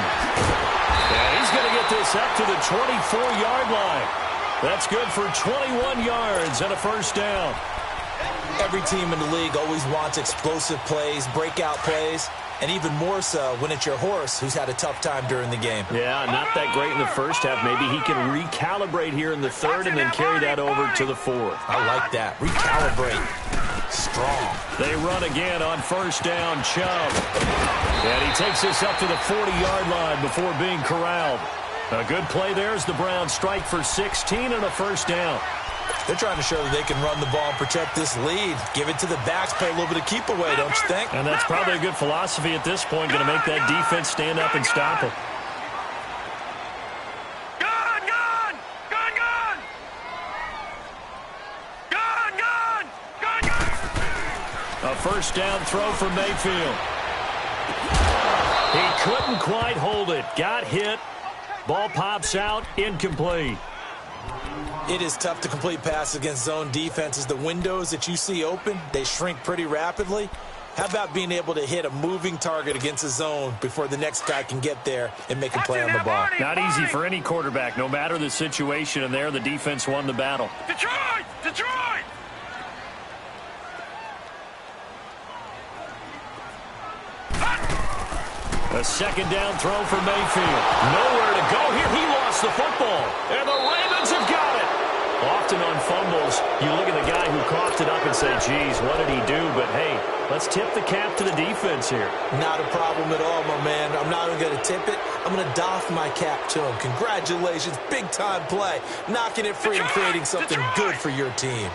B: And he's going to get this up to the 24-yard line. That's good for 21 yards and a first down.
F: Every team in the league always wants explosive plays, breakout plays, and even more so when it's your horse who's had a tough time during the game.
B: Yeah, not that great in the first half. Maybe he can recalibrate here in the third and then carry that over to the fourth.
F: I like that. Recalibrate. Strong.
B: They run again on first down, Chubb. And he takes this up to the 40-yard line before being corralled. A good play there as the Browns strike for 16 and a first down.
F: They're trying to show that they can run the ball and protect this lead. Give it to the backs, play a little bit of keep away, don't you think?
B: And that's probably a good philosophy at this point, going to make that defense stand up and stop them.
G: Gun, gun! Gun, gun! Gun, gun! Gun, gun!
B: A first down throw for Mayfield. He couldn't quite hold it. Got hit. Ball pops out, incomplete.
F: It is tough to complete passes against zone defenses. The windows that you see open, they shrink pretty rapidly. How about being able to hit a moving target against a zone before the next guy can get there and make a play on the ball?
B: Not easy for any quarterback, no matter the situation, and there the defense won the battle.
G: Detroit! Detroit!
B: A second down throw for Mayfield. Nowhere to go here. He lost the football. And the Ravens have got it. Often on fumbles, you look at the guy who coughed it up and say, geez, what did he do? But, hey, let's tip the cap to the defense here.
F: Not a problem at all, my man. I'm not even going to tip it. I'm going to doff my cap to him. Congratulations. Big-time play. Knocking it free and creating something good for your team.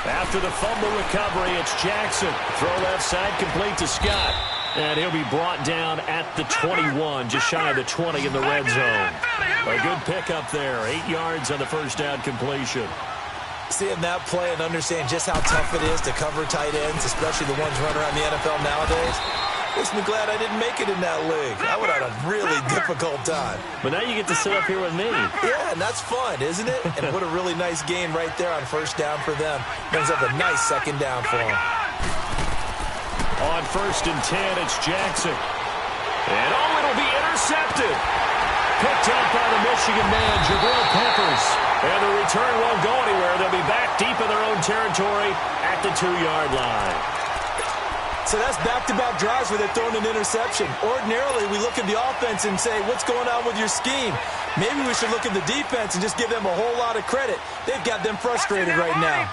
B: After the fumble recovery, it's Jackson. Throw left side, complete to Scott. And he'll be brought down at the 21, just shy of the 20 in the red zone. A good pickup there, 8 yards on the first down completion.
F: Seeing that play and understand just how tough it is to cover tight ends, especially the ones running around the NFL nowadays, makes me glad I didn't make it in that league. I would have had a really difficult time.
B: But now you get to sit up here with me.
F: Yeah, and that's fun, isn't it? And what a really nice game right there on first down for them. Brings up a nice second down for them.
B: On 1st and 10, it's Jackson. And, it'll be intercepted. Picked up by the Michigan man, Jabril Peppers. And the return won't go anywhere. They'll be back deep in their own territory at the 2-yard line.
F: So that's back-to-back drives where they're throwing an interception. Ordinarily, we look at the offense and say, what's going on with your scheme? Maybe we should look at the defense and just give them a whole lot of credit. They've got them frustrated right now.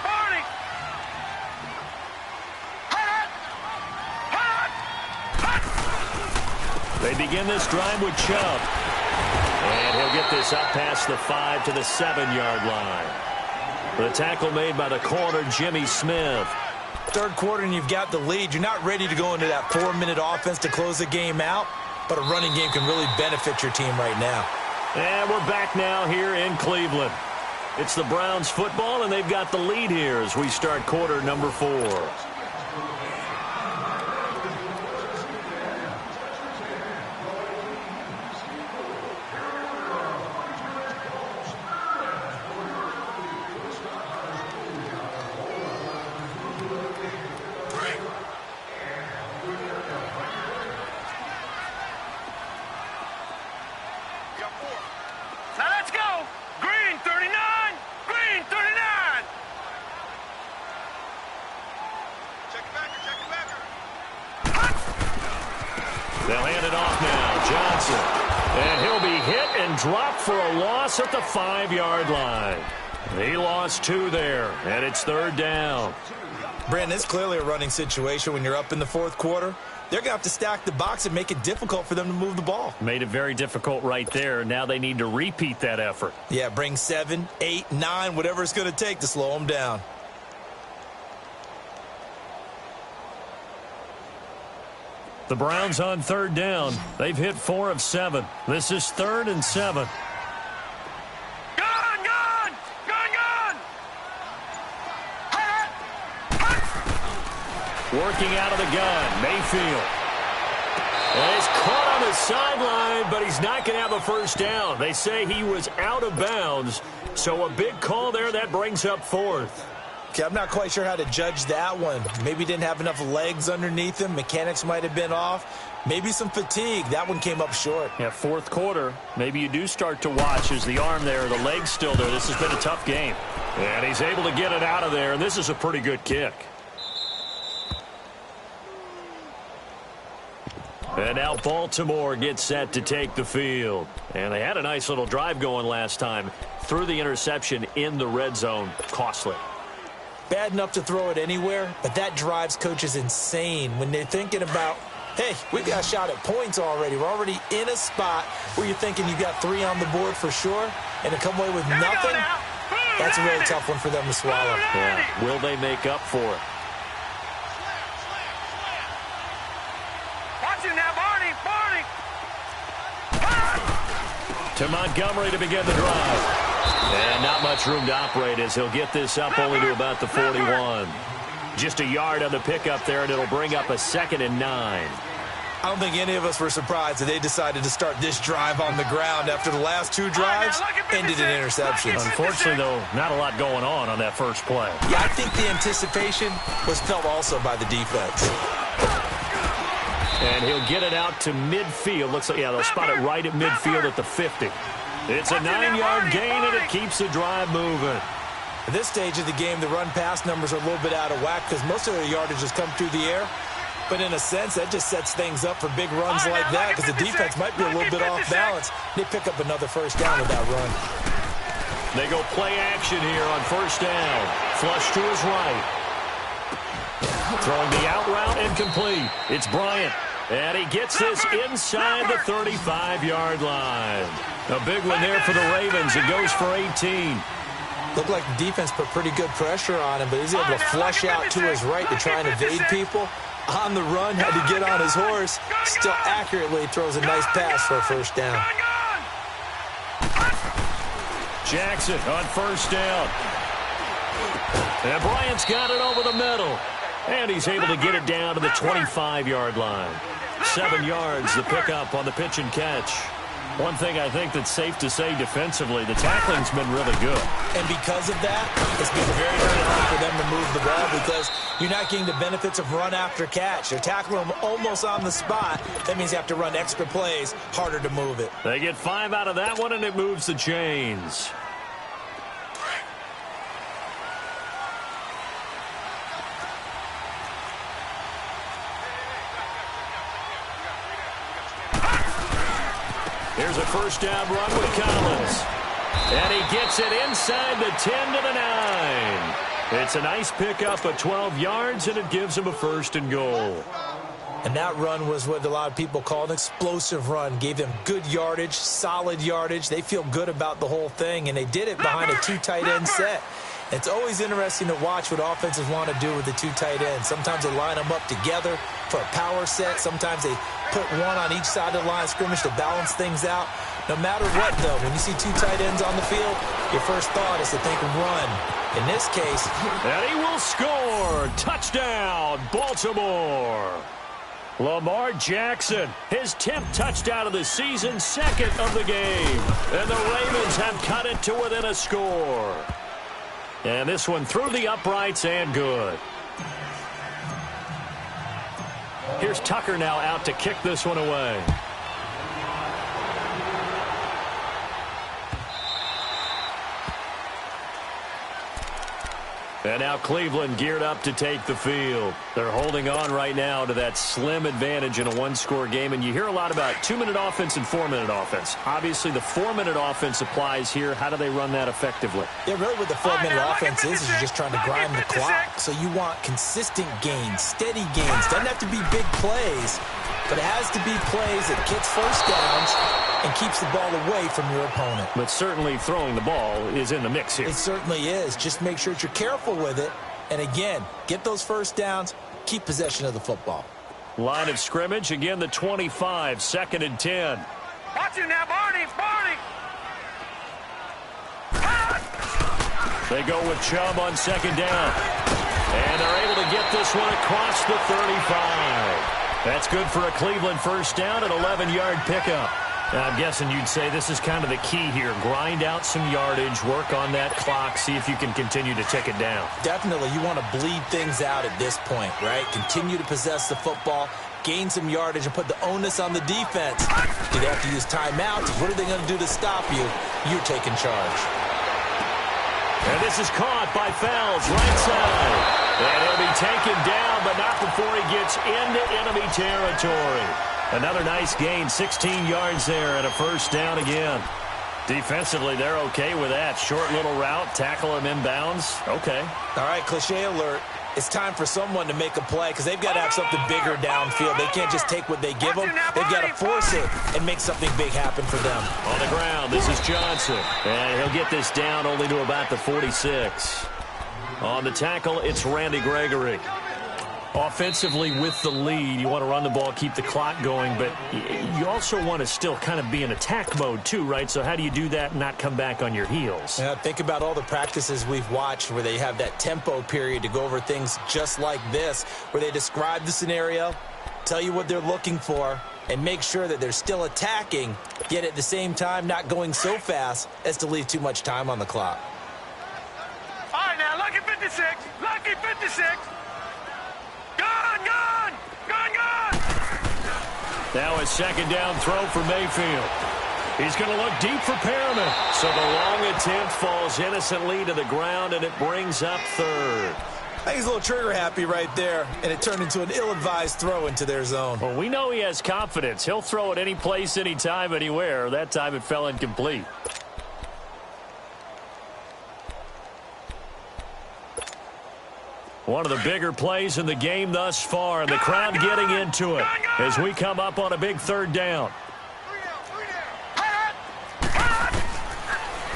B: They begin this drive with Chubb. And he'll get this up past the 5 to the 7-yard line. The tackle made by the corner, Jimmy Smith.
F: Third quarter and you've got the lead. You're not ready to go into that 4-minute offense to close the game out, but a running game can really benefit your team right now.
B: And we're back now here in Cleveland. It's the Browns football, and they've got the lead here as we start quarter number 4. They'll hand it off now. Johnson. And he'll be hit and dropped for a loss at the 5-yard line. He lost 2 there, and it's third down.
F: Brandon, it's clearly a running situation when you're up in the fourth quarter. They're going to have to stack the box and make it difficult for them to move the ball.
B: Made it very difficult right there. Now they need to repeat that effort.
F: Yeah, bring 7, 8, 9, whatever it's going to take to slow them down.
B: The Browns on third down. They've hit 4 of 7. This is 3rd and 7.
G: Gun! Gun! Gun! Gun!
B: Working out of the gun, Mayfield. And he's caught on the sideline, but he's not going to have a first down. They say he was out of bounds, so a big call there. That brings up 4th.
F: Okay, I'm not quite sure how to judge that one. Maybe didn't have enough legs underneath him. Mechanics might have been off. Maybe some fatigue. That one came up short.
B: Yeah, fourth quarter. Maybe you do start to watch as the arm there, the leg's still there. This has been a tough game. And he's able to get it out of there, and this is a pretty good kick. And now Baltimore gets set to take the field. And they had a nice little drive going last time. Threw the interception in the red zone. Costly.
F: Bad enough to throw it anywhere, but that drives coaches insane when they're thinking about, hey, we got a shot at points already. We're already in a spot where you're thinking you got 3 on the board for sure, and to come away with nothing, that's a really tough one for them to swallow.
B: Yeah. Will they make up for it?
G: Watch it now, Barney! Barney!
B: To Montgomery to begin the drive. And not much room to operate as he'll get this up only to about the 41. Just a yard on the pickup there, and it'll bring up a 2nd and 9.
F: I don't think any of us were surprised that they decided to start this drive on the ground after the last 2 drives ended in interceptions.
B: Unfortunately, though, not a lot going on that first play.
F: Yeah, I think the anticipation was felt also by the defense.
B: And he'll get it out to midfield. Looks like, yeah, they'll spot it right at midfield at the 50. It's a 9-yard gain, and it keeps the drive moving.
F: At this stage of the game, the run-pass numbers are a little bit out of whack because most of their yardage has come through the air. But in a sense, that just sets things up for big runs like that because the defense might be a little bit off balance. They pick up another first down with that run.
B: They go play action here on first down. Flush to his right. Throwing the out route incomplete. It's Bryant. And he gets this inside the 35-yard line. A big one there for the Ravens. It goes for 18.
F: Looked like the defense put pretty good pressure on him, but he's able to flush out to his right to try and evade people. On the run, had to get on his horse. Still accurately throws a nice pass for a first down.
B: Jackson on first down. And Bryant's got it over the middle. And he's able to get it down to the 25-yard line. 7 yards, the pickup on the pitch and catch. One thing I think that's safe to say defensively, the tackling's been really good.
F: And because of that, it's been very, very hard for them to move the ball because you're not getting the benefits of run after catch. They're tackling them almost on the spot. That means you have to run extra plays, harder to move it.
B: They get 5 out of that one, and it moves the chains. Here's a first down run with Collins. And he gets it inside the 10 to the 9. It's a nice pickup of 12 yards, and it gives him a 1st and goal.
F: And that run was what a lot of people call an explosive run. Gave them good yardage, solid yardage. They feel good about the whole thing, and they did it behind a 2 tight end set. It's always interesting to watch what offenses want to do with the 2 tight ends. Sometimes they line them up together for a power set. Sometimes they put one on each side of the line of scrimmage to balance things out. No matter what, though, when you see 2 tight ends on the field, your first thought is to think run. In this case,
B: and he will score. Touchdown, Baltimore. Lamar Jackson, his 10th touchdown of the season, 2nd of the game. And the Ravens have cut it to within a score. And this one through the uprights and good. Here's Tucker now out to kick this one away. And now Cleveland geared up to take the field. They're holding on right now to that slim advantage in a one-score game. And you hear a lot about 2-minute offense and 4-minute offense. Obviously, the 4-minute offense applies here. How do they run that effectively?
F: Yeah, really what the 4-minute offense is you're just trying to grind the clock. So you want consistent gains, steady gains. Doesn't have to be big plays, but it has to be plays that gets first downs and keeps the ball away from your opponent.
B: But certainly throwing the ball is in the mix here.
F: It certainly is. Just make sure that you're careful with it. And again, get those first downs, keep possession of the football.
B: Line of scrimmage, again the 25, 2nd and 10.
G: Watch it now, Barney, Barney.
B: They go with Chubb on 2nd down. And they're able to get this one across the 35. That's good for a Cleveland first down, an 11-yard pickup. Now, I'm guessing you'd say this is kind of the key here. Grind out some yardage, work on that clock, see if you can continue to tick it down.
F: Definitely. You want to bleed things out at this point, right? Continue to possess the football, gain some yardage, and put the onus on the defense. Do they have to use timeouts? What are they going to do to stop you? You're taking charge.
B: And this is caught by Fells, right side. And he'll be taken down, but not before he gets into enemy territory. Another nice gain, 16 yards there and a first down again. Defensively, they're okay with that. Short little route, tackle him inbounds. Okay.
F: All right, cliche alert. It's time for someone to make a play because they've got to have something bigger downfield. They can't just take what they give them. They've got to force it and make something big happen for them.
B: On the ground, this is Johnson. And he'll get this down only to about the 46. On the tackle, it's Randy Gregory. Offensively with the lead, you want to run the ball, keep the clock going, but you also want to still kind of be in attack mode too, right? So how do you do that and not come back on your heels?
F: Yeah, think about all the practices we've watched where they have that tempo period to go over things just like this, where they describe the scenario, tell you what they're looking for, and make sure that they're still attacking, yet at the same time not going so fast as to leave too much time on the clock.
G: All right, now, lucky 56, lucky 56. Gone, gone, gone, gone.
B: Now a 2nd down throw for Mayfield. He's going to look deep for Perriman. So the long attempt falls innocently to the ground, and it brings up 3rd.
F: I think he's a little trigger happy right there, and it turned into an ill-advised throw into their zone.
B: Well, we know he has confidence. He'll throw it any place, anytime, anywhere. That time it fell incomplete. One of the bigger plays in the game thus far, and the crowd getting into it as we come up on a big 3rd down.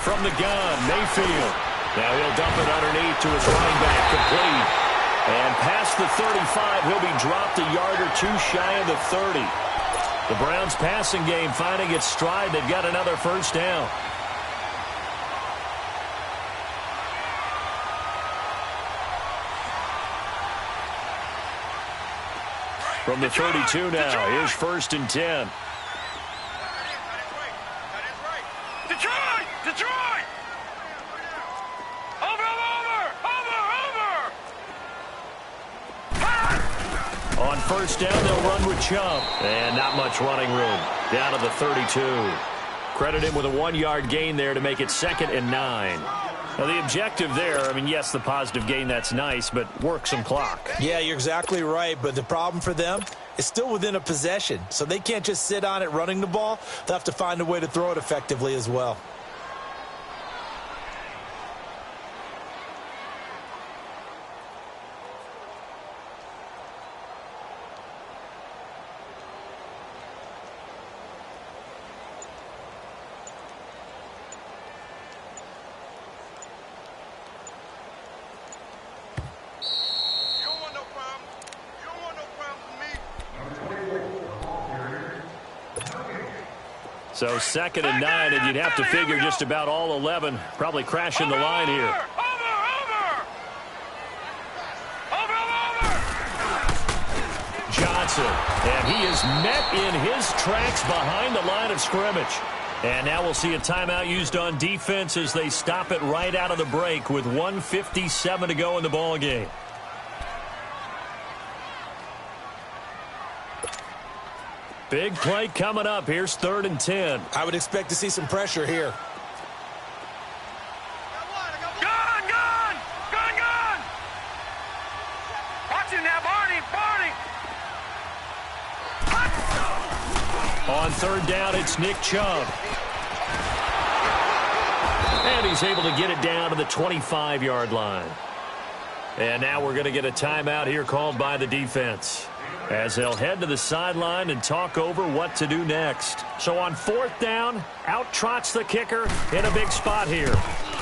B: From the gun, Mayfield. Now he'll dump it underneath to his running back, complete. And past the 35, he'll be dropped a yard or two shy of the 30. The Browns passing game finding its stride. They've got another first down. From the 32 now, here's 1st and 10.
G: Detroit! Detroit! Over!
B: On 1st down, they'll run with Chubb. And not much running room. Down to the 32. Credit him with a 1-yard gain there to make it 2nd and 9. Now, the objective there, I mean, yes, the positive gain, that's nice, but work some clock.
F: Yeah, you're exactly right, but the problem for them is still within a possession, so they can't just sit on it running the ball. They'll have to find a way to throw it effectively as well.
B: So 2nd and 9, and you'd have to figure just about all 11 probably crashing the line here. Johnson, and he is met in his tracks behind the line of scrimmage. And now we'll see a timeout used on defense as they stop it right out of the break with 1:57 to go in the ball game. Big play coming up. Here's 3rd and 10.
F: I would expect to see some pressure here.
G: Gun! Watch him now, Barney!
B: On 3rd down, it's Nick Chubb. And he's able to get it down to the 25-yard line. And now we're going to get a timeout here called by the defense, as they'll head to the sideline and talk over what to do next. So on 4th down, out trots the kicker in a big spot here.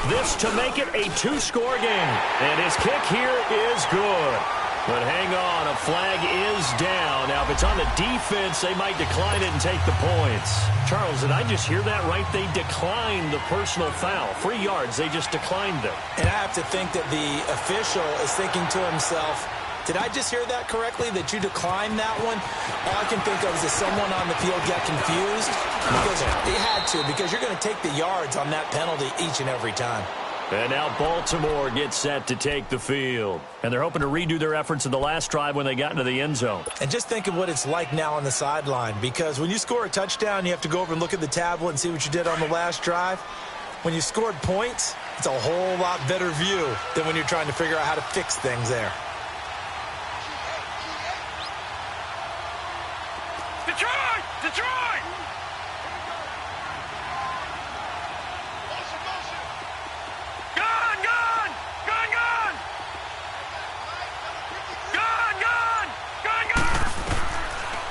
B: This to make it a 2-score game. And his kick here is good. But hang on, a flag is down. Now, if it's on the defense, they might decline it and take the points. Charles, did I just hear that right? They declined the personal foul. 3 yards, they just declined them.
F: And I have to think that the official is thinking to himself, did I just hear that correctly, that you declined that one? All I can think of is that someone on the field got confused. Because they had to, because you're going to take the yards on that penalty each and every time.
B: And now Baltimore gets set to take the field. And they're hoping to redo their efforts in the last drive when they got into the end zone.
F: And just think of what it's like now on the sideline, because when you score a touchdown, you have to go over and look at the tablet and see what you did on the last drive. When you scored points, it's a whole lot better view than when you're trying to figure out how to fix things there.
G: Detroit!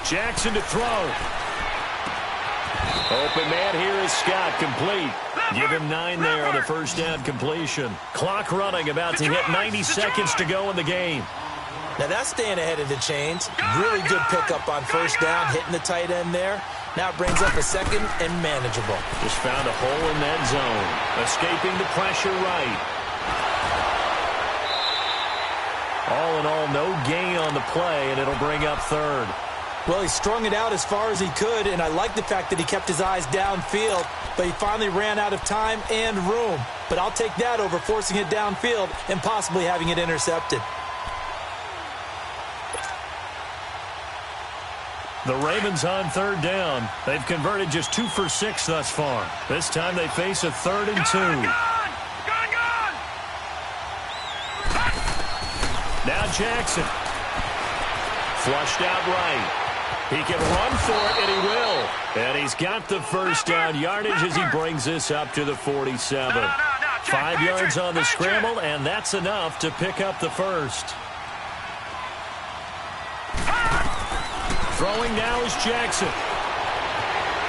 B: Jackson to throw. Open man here is Scott, complete. Give him 9 there on the 1st down completion. Clock running, about to hit 90 seconds to go in the game.
F: Now that's staying ahead of the chains. Really good pickup on 1st down, hitting the tight end there. Now it brings up a 2nd and manageable.
B: Just found a hole in that zone. Escaping the pressure right. All in all, no gain on the play, and it'll bring up 3rd.
F: Well, he strung it out as far as he could, and I like the fact that he kept his eyes downfield, but he finally ran out of time and room. But I'll take that over forcing it downfield and possibly having it intercepted.
B: The Ravens on 3rd down. They've converted just 2 for 6 thus far. This time they face a 3rd and 2. Now Jackson. Flushed out right. He can run for it, and he will. And he's got the 1st down yardage as he brings this up to the 47. 5 yards on the scramble, and that's enough to pick up the 1st. Throwing now is Jackson.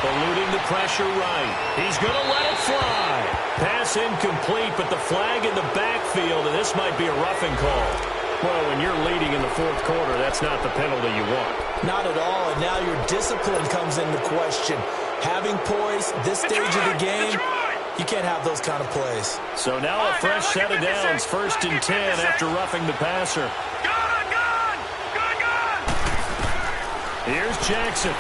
B: Eluding the pressure right. He's going to let it fly. Pass incomplete, but the flag in the backfield, and this might be a roughing call. Well, when you're leading in the 4th quarter, that's not the penalty you want.
F: Not at all, and now your discipline comes into question. Having poise this stage of the game, you can't have those kind of plays.
B: So now a fresh set of downs, 1st and 10 after roughing the passer.
G: Gun!
B: Here's Jackson.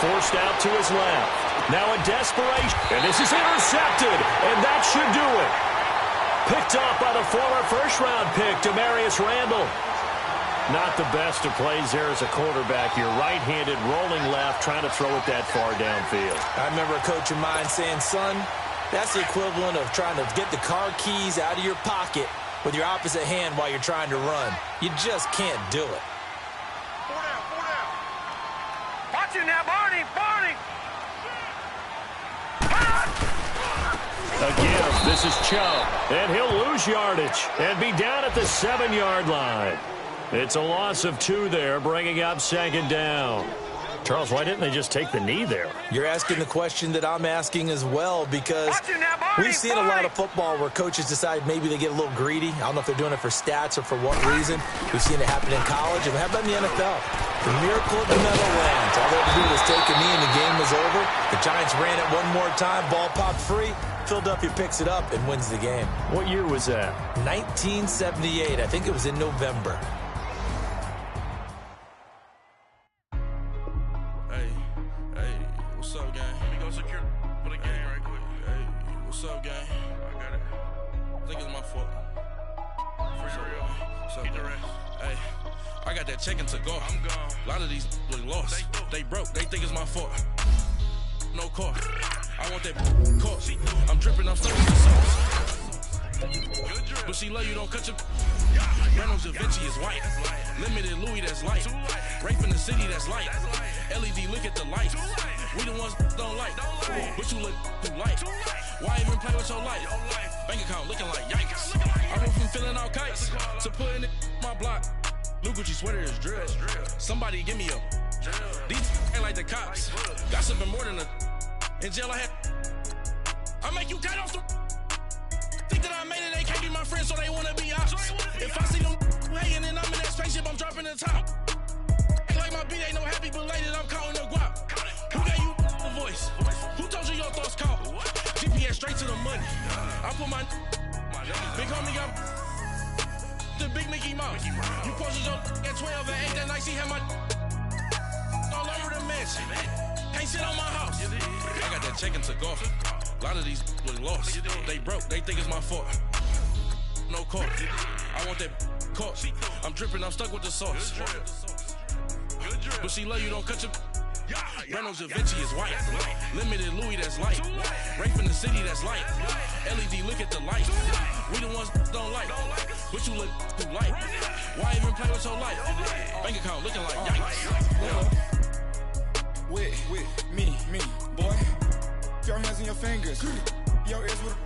B: Forced out to his left. Now a desperation, and this is intercepted, and that should do it. Picked off by the former 1st-round pick, Demarius Randall. Not the best of plays there as a quarterback. You're right-handed, rolling left, trying to throw it that far downfield.
F: I remember a coach of mine saying, son, that's the equivalent of trying to get the car keys out of your pocket with your opposite hand while you're trying to run. You just can't do it.
G: 4 down. Watch him now, Barney!
B: Again, this is Chubb, and he'll lose yardage and be down at the 7-yard line. It's a loss of 2 there, bringing up 2nd down. Charles, why didn't they just take the knee there?
F: You're asking the question that I'm asking as well, because we've seen a lot of football where coaches decide maybe they get a little greedy. I don't know if they're doing it for stats or for what reason. We've seen it happen in college, and it happened in the NFL. The miracle of the Meadowlands. Although the do was take a knee and the game was over. The Giants ran it one more time, ball popped free. Philadelphia picks it up and wins the game.
B: What year was that?
F: 1978. I think it was in November.
H: Hey, what's up, gang? Let me go secure for the game right quick. Hey, what's up, gang? I got it. I think it's my fault. For real. What's up, get the rest. Hey, I got that check into go. I'm gone. A lot of these look lost. They broke. They think it's my fault. No car. I want that car. I'm dripping. I'm stuck with the sauce. But she love you. Don't cut your. Reynolds Da Vinci is white. Limited Louis, that's light. Rape in the city, that's light. LED, look at the light. We the ones don't like. But you look too light. Why even play with your life? Bank account looking like yikes. I went from filling out kites to putting it in my block. Blue Gucci sweater is drill. Somebody give me a. These ain't like the cops. Gossiping more than a. In jail I had. I make you cut off the. Think that I made it, they can't be my friends, so they wanna be ops. If I see them hanging and I'm in that spaceship, I'm dropping the top. Ain't like my beat ain't no happy belated, I'm counting the guap. Who gave you the voice? Who told you your thoughts count? GPS straight to the money. I put my big homie got the big Mickey Mouse. You posted your at 12 and 8 that night, she had my all over the mansion. Can't sit on my house. I got that check into golf. A lot of these look lost. They broke. They think it's my fault. No car. I want that car. I'm dripping. I'm stuck with the sauce. But she love you. Don't cut your. Reynolds Da Vinci is white. Limited Louis, that's light. Rape in the city, that's light. LED, look at the light. We the ones don't like. But you look too light. Why even play with your life? Bank account looking like yikes.
D: With me, boy. Your hands and your fingers. Your ears with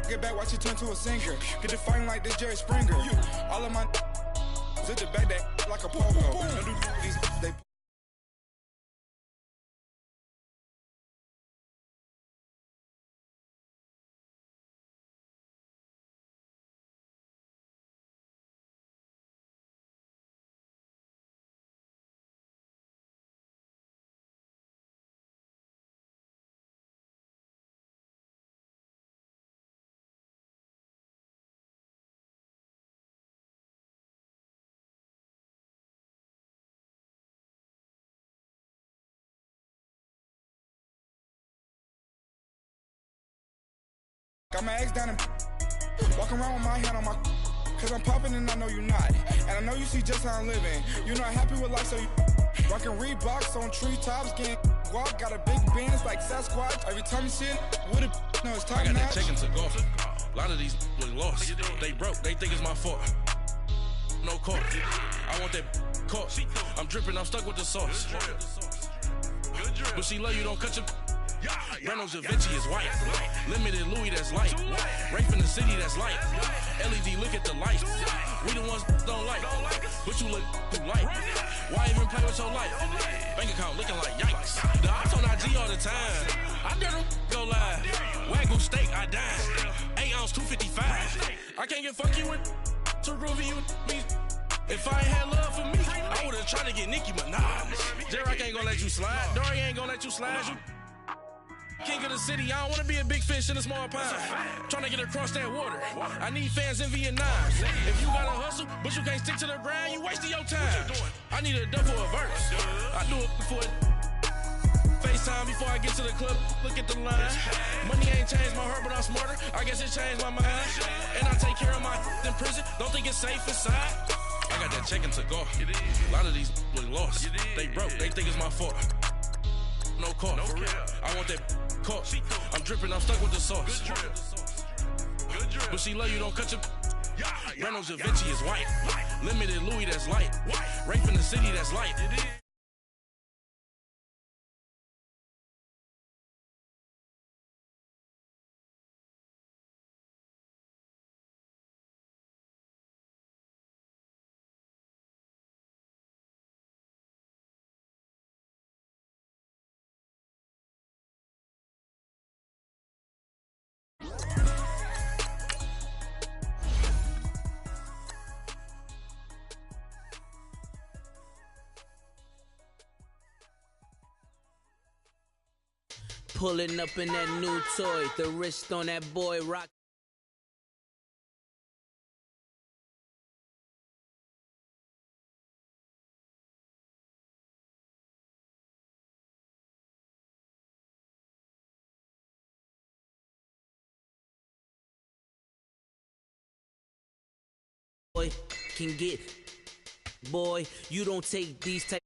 D: get back, watch it turn to a singer. Get the fighting like this Jerry Springer. All of my sit the back that like a pogo. Don't do these they. Got my ex down and walking around with my hand on my cause I'm popping and I know you not. And I know you see just how I'm living. You're not happy with life, so you rockin' Reeboks on treetops, getting guap, got a big Benz like Sasquatch. Every time you see it, with it, no, it's top
H: I got
D: notch.
H: that check into golf. A lot of these look lost. They broke. They think it's my fault. No car. I want that car. I'm dripping. I'm stuck with the sauce. But she love you. Don't cut your. Reynolds Da Vinci is white. Limited Louis, that's light. Rape in the city, that's light. LED, look at the light. We the ones don't like. But you look too light. Why even play with your life? Bank account looking like yikes. The ops on IG all the time. I dare them go live. Wagyu steak, I dine. 8 ounce, 255. I can't get fuck you with too groovy you me. If I ain't had love for me, I would've tried to get Nicki Minaj. J-Rock ain't gonna let you slide. Dory ain't gonna let you slide. You king of the city, I don't wanna be a big fish in a small pond. Trying to get across that water. I need fans in Vietnam. If you gotta hustle, but you can't stick to the grind, you wasting your time. I need a double a verse. I do it before FaceTime before I get to the club. Look at the line. Money ain't changed my heart, but I'm smarter. I guess it changed my mind. And I take care of my in prison. Don't think it's safe inside. I got that check into golf. A lot of these look lost. They broke. They think it's my fault. No car. I want that car. I'm dripping, I'm stuck with the sauce. But she love you, don't cut your. Reynolds Da Vinci is white. Limited Louis, that's light. Rape in the city, that's light.
I: Pulling up in that new toy, the wrist on that boy rock. Boy, can get. Boy, you don't take these type